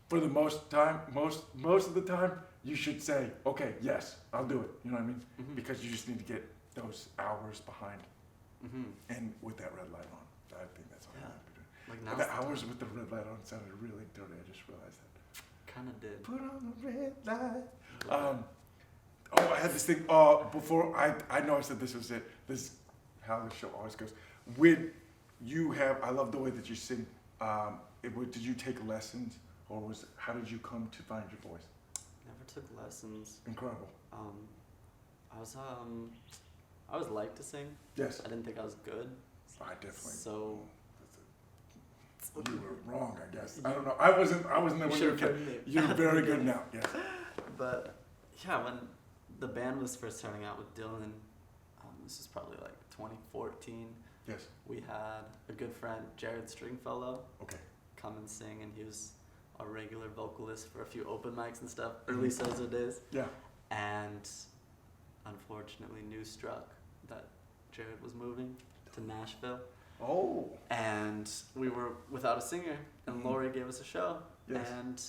for the most of the time, you should say, "Okay, yes, I'll do it." You know what I mean? Mhm. Because you just need to get those hours behind, Mhm. and with that red light on. I think that's all you Yeah. have to do. Like And now. the hours with the red light on sounded really dirty. I just realized that. Kind of did. Put on the red light. I had this thing. Before I know I said this was it. This is how the show always goes. I love the way that you sing. Did you take lessons, or how did you come to find your voice? Never took lessons. Incredible. I was like to sing. Yes, I didn't think I was good. I definitely. So. You were wrong, I guess. I don't know. I wasn't there when you were a kid. You're very good now. Yes. But yeah, when the band was first starting out with Dylan, this is probably like 2014. Yes. We had a good friend, Jared Stringfellow, Okay. come and sing, and he was a regular vocalist for a few open mics and stuff, early Sozo days. Yeah. And unfortunately, news struck that Jared was moving to Nashville. Oh. And we were without a singer, and Lori gave us a show. Yes. And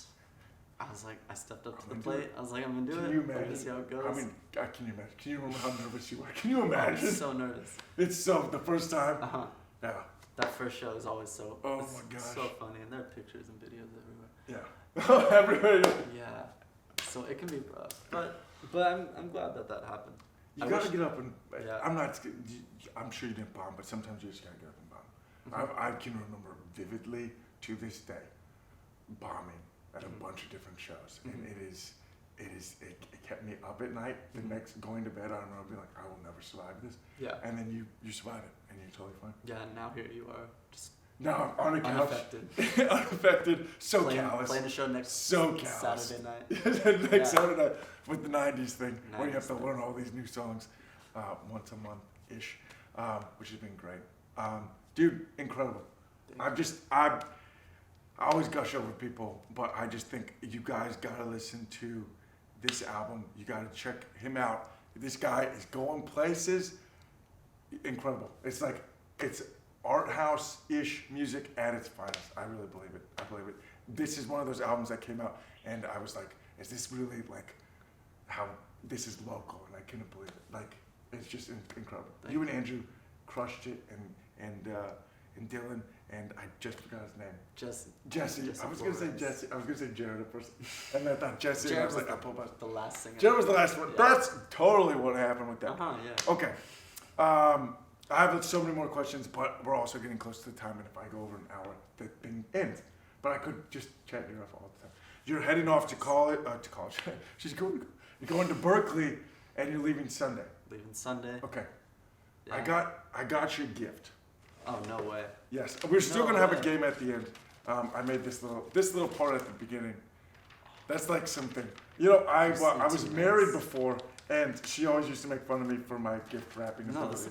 I was like, I stepped up to the I'm gonna do plate. I was like, I'm gonna do Can it. you I'm imagine? gonna see how it goes. I mean, God, can you imagine? Can you remember how nervous you were? Can you I imagine? was so nervous. It's so, the first time. Uh-huh. Yeah. That first show is always so, Oh it's my gosh. so funny, and there are pictures and videos everywhere. Yeah. Everybody. Yeah, so it can be rough, but I'm glad that happened. You I gotta wish- get up and, Yeah. I'm sure you didn't bomb, but sometimes you just gotta get up and bomb. Mhm. I can remember vividly to this day bombing at a bunch of different shows, and it kept me up at night. The next going to bed, I remember being like, I will never survive this, Yeah, and then you survive it, and you're totally fine. yeah. And now here you are, just Now I'm on a couch, unaffected, unaffected, so callous, playing a show next so callous. Saturday night. Next Yeah. Saturday night with the '90s thing, where you have 90s to thing. learn all these new songs once a month ish, which has been great. Dude, incredible. I always gush over people, but I just think you guys gotta listen to this album. You gotta check him out. This guy is going places. Incredible. It's like, it's art house-ish music at its finest. I really believe it. I believe it. This is one of those albums that came out, and I was like, is this really like how this is local? And I couldn't believe it. Like, it's just incredible. Thank You and Andrew crushed it, and Dylan, and I just forgot his name. Jesse. I was gonna say Flores. Jesse. I was gonna say Jared at first, and I thought Jesse. And I Jared was was like, I'll pull back. the last singer. Jared was the last one. Yeah. That's totally what happened with that. Uh-huh, yeah. Okay. I have so many more questions, but we're also getting close to the time, and if I go over an hour, the thing ends. But I could just chat you off all the time. You're heading off to college. You're going to Berkeley, and you're leaving Sunday. Leaving Sunday. Okay. Yeah. I got you a gift. Oh, no way. Yes, we're still No gonna have a way. game at the end. I made this little part at the beginning. That's like something. You know, I was too married nice. before, and she always used to make fun of me for my gift wrapping No, abilities.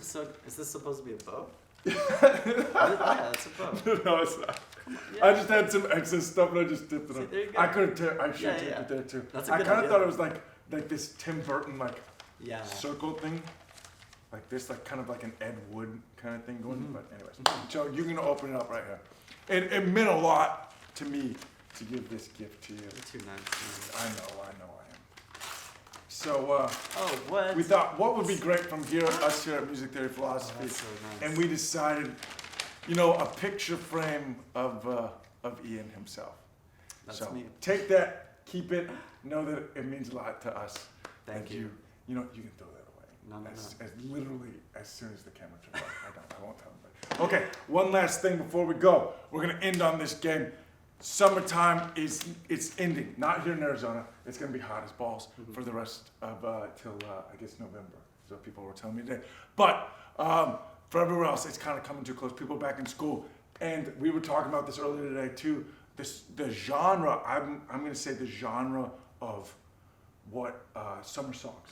is this supposed to be a bow? Yeah, it's a bow. No, it's not. Yeah. I just had some excess stuff and I just dipped it See, on. there you go. I could have. I should Yeah, have yeah. it there too. That's a I good kind of idea. thought it was like this Tim Burton Yeah. circle thing, like this, like kind of like an Ed Wood kind of thing going. Mhm. But anyways, Mhm. so you're gonna open it up right here. It meant a lot to me to give this gift to you. You're too nice. I know I am. So Oh, what? we thought, what would be great from us here at Music Theory Oh, Philosophy, that's so nice. and we decided, a picture frame of Ian himself. That's So me. take that, keep it, know that it means a lot to us. Thank that you. You can throw that away. No. As literally as soon as the camera turns on. I won't tell them. Okay, one last thing before we go. We're gonna end on this game. Summertime it's ending. Not here in Arizona. It's gonna be hot as balls for the rest of till I guess November. So people were telling me today. But for everywhere else, it's kind of coming to a close. People are back in school, and we were talking about this earlier today too. The genre. I'm gonna say the genre of what summer songs.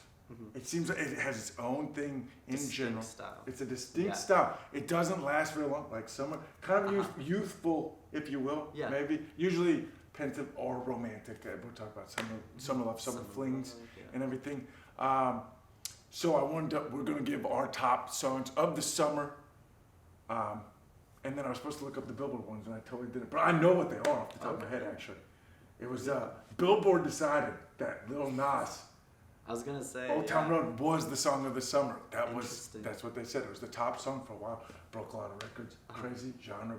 It seems like it has its own thing in Distinct general. style. It's a distinct Yeah. style. It doesn't last very long, like summer, kind of youthful, if you will. Yeah. Maybe usually pensive or romantic. We'll talk about summer love, summer flings, and everything. So we're gonna give our top songs of the summer. And then I was supposed to look up the Billboard ones, and I totally didn't. But I know what they are off the top of my head, actually. It was Billboard decided that Lil Nas, I was gonna say. Old Town Road, was the song of the summer. Interesting. That's what they said. It was the top song for a while. Broke a lot of records. Crazy genre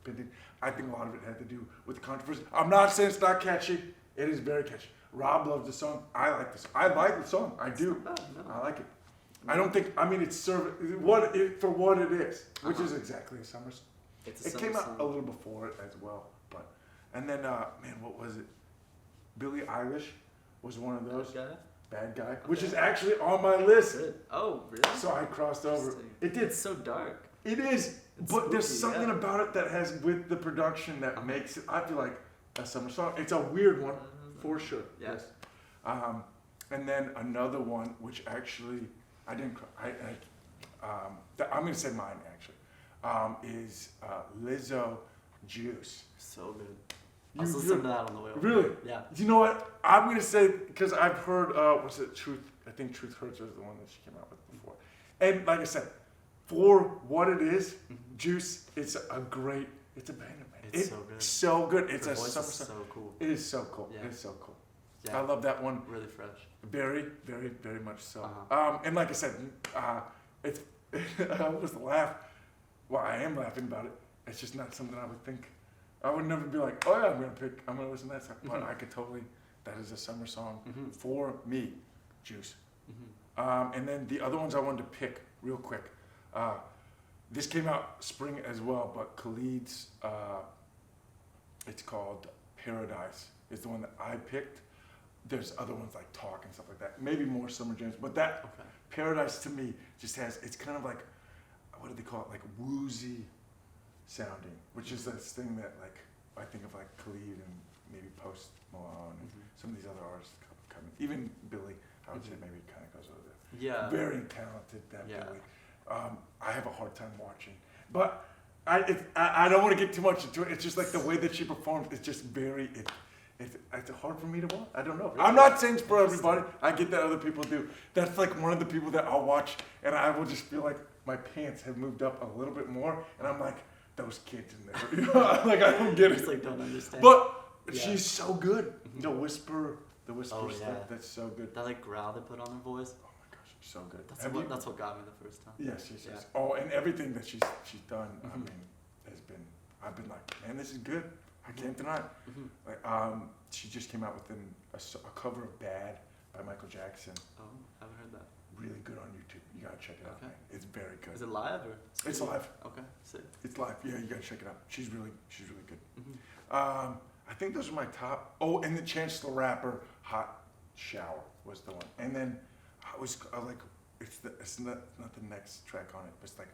bending. I think a lot of it had to do with the controversy. I'm not saying it's not catchy. It is very catchy. Rob loves the song. I like this. I like the song. I do. Not bad, no. I like it. I don't think. I mean, it's for what it is, which is exactly a summer song. It's a It summer came out song. a little before it as well, but and then what was it? Billie Eilish was one of those. Guy? Bad Guy, which Okay. is actually on my list. Good. Oh, really? So I crossed over. Interesting. It did. It's so dark. It is, It's but there's spooky, something yeah. about it that has with the production that makes it. I feel like a summer song. It's a weird one for sure. Yeah. Yes. And then another one, which actually I didn't. I'm gonna say mine actually. is Lizzo Juice. So good. I was listening to that on the way over. Really? Yeah. You know what? I'm gonna say because I've heard what's it? Truth. I think Truth Hurts was the one that she came out with before. And like I said, for what it is, Juice. It's a banger, man. It's so good. So good. It's Her a voice summer is song. so cool. It is so cool. Yeah. It is so cool. Yeah. I love that one. Really fresh. Very, very, very much so. Uh-huh. And like I said, it's I almost laugh. Well, I am laughing about it. It's just not something I would think. I would never be like, oh yeah, I'm gonna listen to that song. But I could totally. That is a summer song for me, Juice. And then the other ones I wanted to pick real quick. This came out spring as well, but Khalid's. It's called Paradise. Is the one that I picked. There's other ones like Talk and stuff like that. Maybe more summer jams, but that Paradise to me just has. It's kind of like, what do they call it? Like woozy sounding, which is this thing that like I think of like Khalid and maybe Post Malone and some of these other artists coming. Even Billy, I would say maybe kind of goes over there. Yeah. Very talented, that Billy. I have a hard time watching, but I don't want to get too much into it. It's just like the way that she performs. It's just very. It's hard for me to watch. I don't know. I'm not saying it's for everybody. I get that other people do. That's like one of the people that I'll watch, and I will just feel like my pants have moved up a little bit more, and I'm like, those kids in there. You know, like I don't get it. Just like don't understand. But she's so good. The whisper stuff. That's so good. That like growl they put on her voice. Oh my gosh, she's so good. That's what got me the first time. Yes. Oh, and everything that she's done. I mean, I've been like, man, this is good. I can't deny it. Like, she just came out with a cover of Bad by Michael Jackson. Oh, I haven't heard that. Really good on YouTube. You gotta check it out, man. It's very good. Is it live or? It's live. Okay, sick. It's live. Yeah, you gotta check it out. She's really good. I think those are my top. Oh, and the Chance the Rapper Hot Shower was the one. And then I was like, it's not the next track on it, but it's like,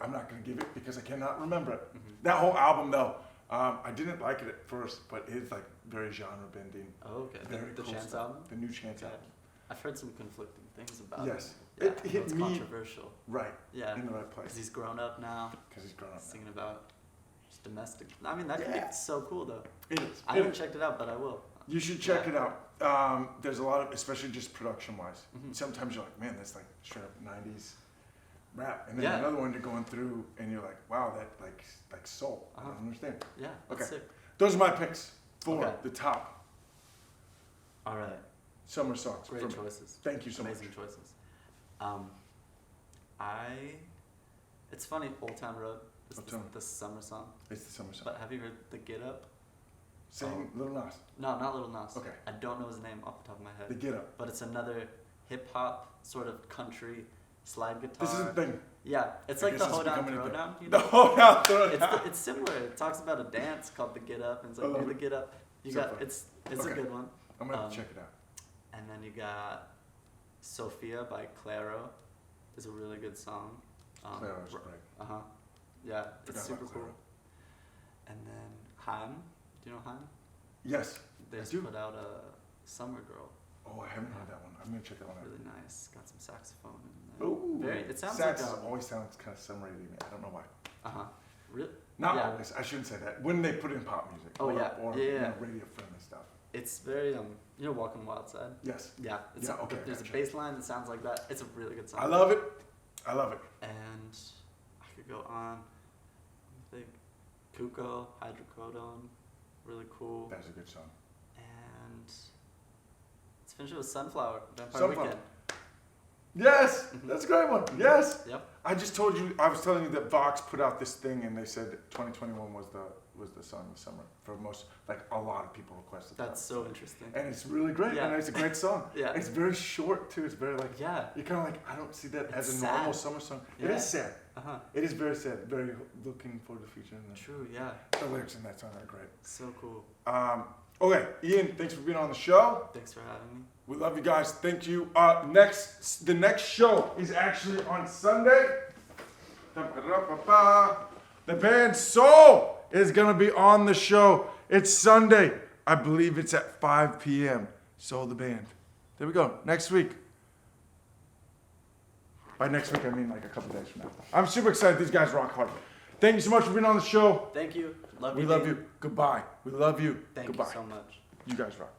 I'm not gonna give it because I cannot remember it. That whole album though, I didn't like it at first, but it's like very genre bending. Oh, okay. The cool Chance stuff. album? The new Chance album. I've heard some conflicting things about Yes. it. Yeah, It hit it's me controversial. right. Yeah. In the right place. Because he's grown up now. Because he's grown up. Singing about just domestic. I mean, that could be so cool though. It is. I haven't checked it out, but I will. You should check it out. There's a lot of, especially just production-wise. Sometimes you're like, man, that's like straight up '90s rap, and then another one you're going through, and you're like, wow, that like soul. I don't understand. Yeah. That's sick. Those are my picks for the top. All right. Summer songs. Great choices. Thank you so much. Amazing choices. It's funny, Old Town Road. The summer song. It's the summer song. But have you heard the Get Up? Sing Lil Nas. No, not Lil Nas. Okay. I don't know his name off the top of my head. The Get Up. But it's another hip hop sort of country slide guitar. This is the thing. Yeah, it's like the Hold Down Throwdown. You The know? Hold Down Throwdown. It's similar. It talks about a dance called the Get Up, and it's like do the Get Up. It's a good one. I'm gonna have to check it out. And then you got Sophia by Claro. Is a really good song. Claro's great. Yeah, it's super cool. And then Haim. Do you know Haim? Yes. They just put out a Summer Girl. Oh, I haven't heard that one. I'm gonna check that one out. Really nice. Got some saxophone in there. Ooh. It sounds Sax like always sounds kind of summery to me. I don't know why. Really? Not always. I shouldn't say that. When they put in pop music. Oh, or, yeah. Or radio friendly stuff. It's very you know, Walking Wild Side. Yes. Yeah. There's a bass line that sounds like that. It's a really good song. I love it. And I could go on. I think Kuko, Hydrocodone, really cool. That's a good song. And let's finish it with Sunflower, Vampire Weekend. Yes, that's a great one. Yes. Yep. I was telling you that Vox put out this thing and they said 2021 was the song of the summer for most, like a lot of people requested that. That's so interesting. And it's really great, and it's a great song. Yeah. It's very short too. It's very like, you're kind of like, I don't see that as a sad. normal summer song. Yeah. It is sad. It is very sad. Very looking forward to the future. And True, yeah. The lyrics in that song are great. So cool. Okay, Ian, thanks for being on the show. Thanks for having me. We love you guys. Thank you. The next show is actually on Sunday. The band Soul is going to be on the show. It's Sunday. I believe it's at 5 p.m. Soul the band. There we go. Next week. By next week, I mean like a couple days from now. I'm super excited. These guys rock hard. Thank you so much for being on the show. Thank you. Love you. We love Dean. you. Goodbye. We love you. Thank Goodbye. you so much. You guys rock.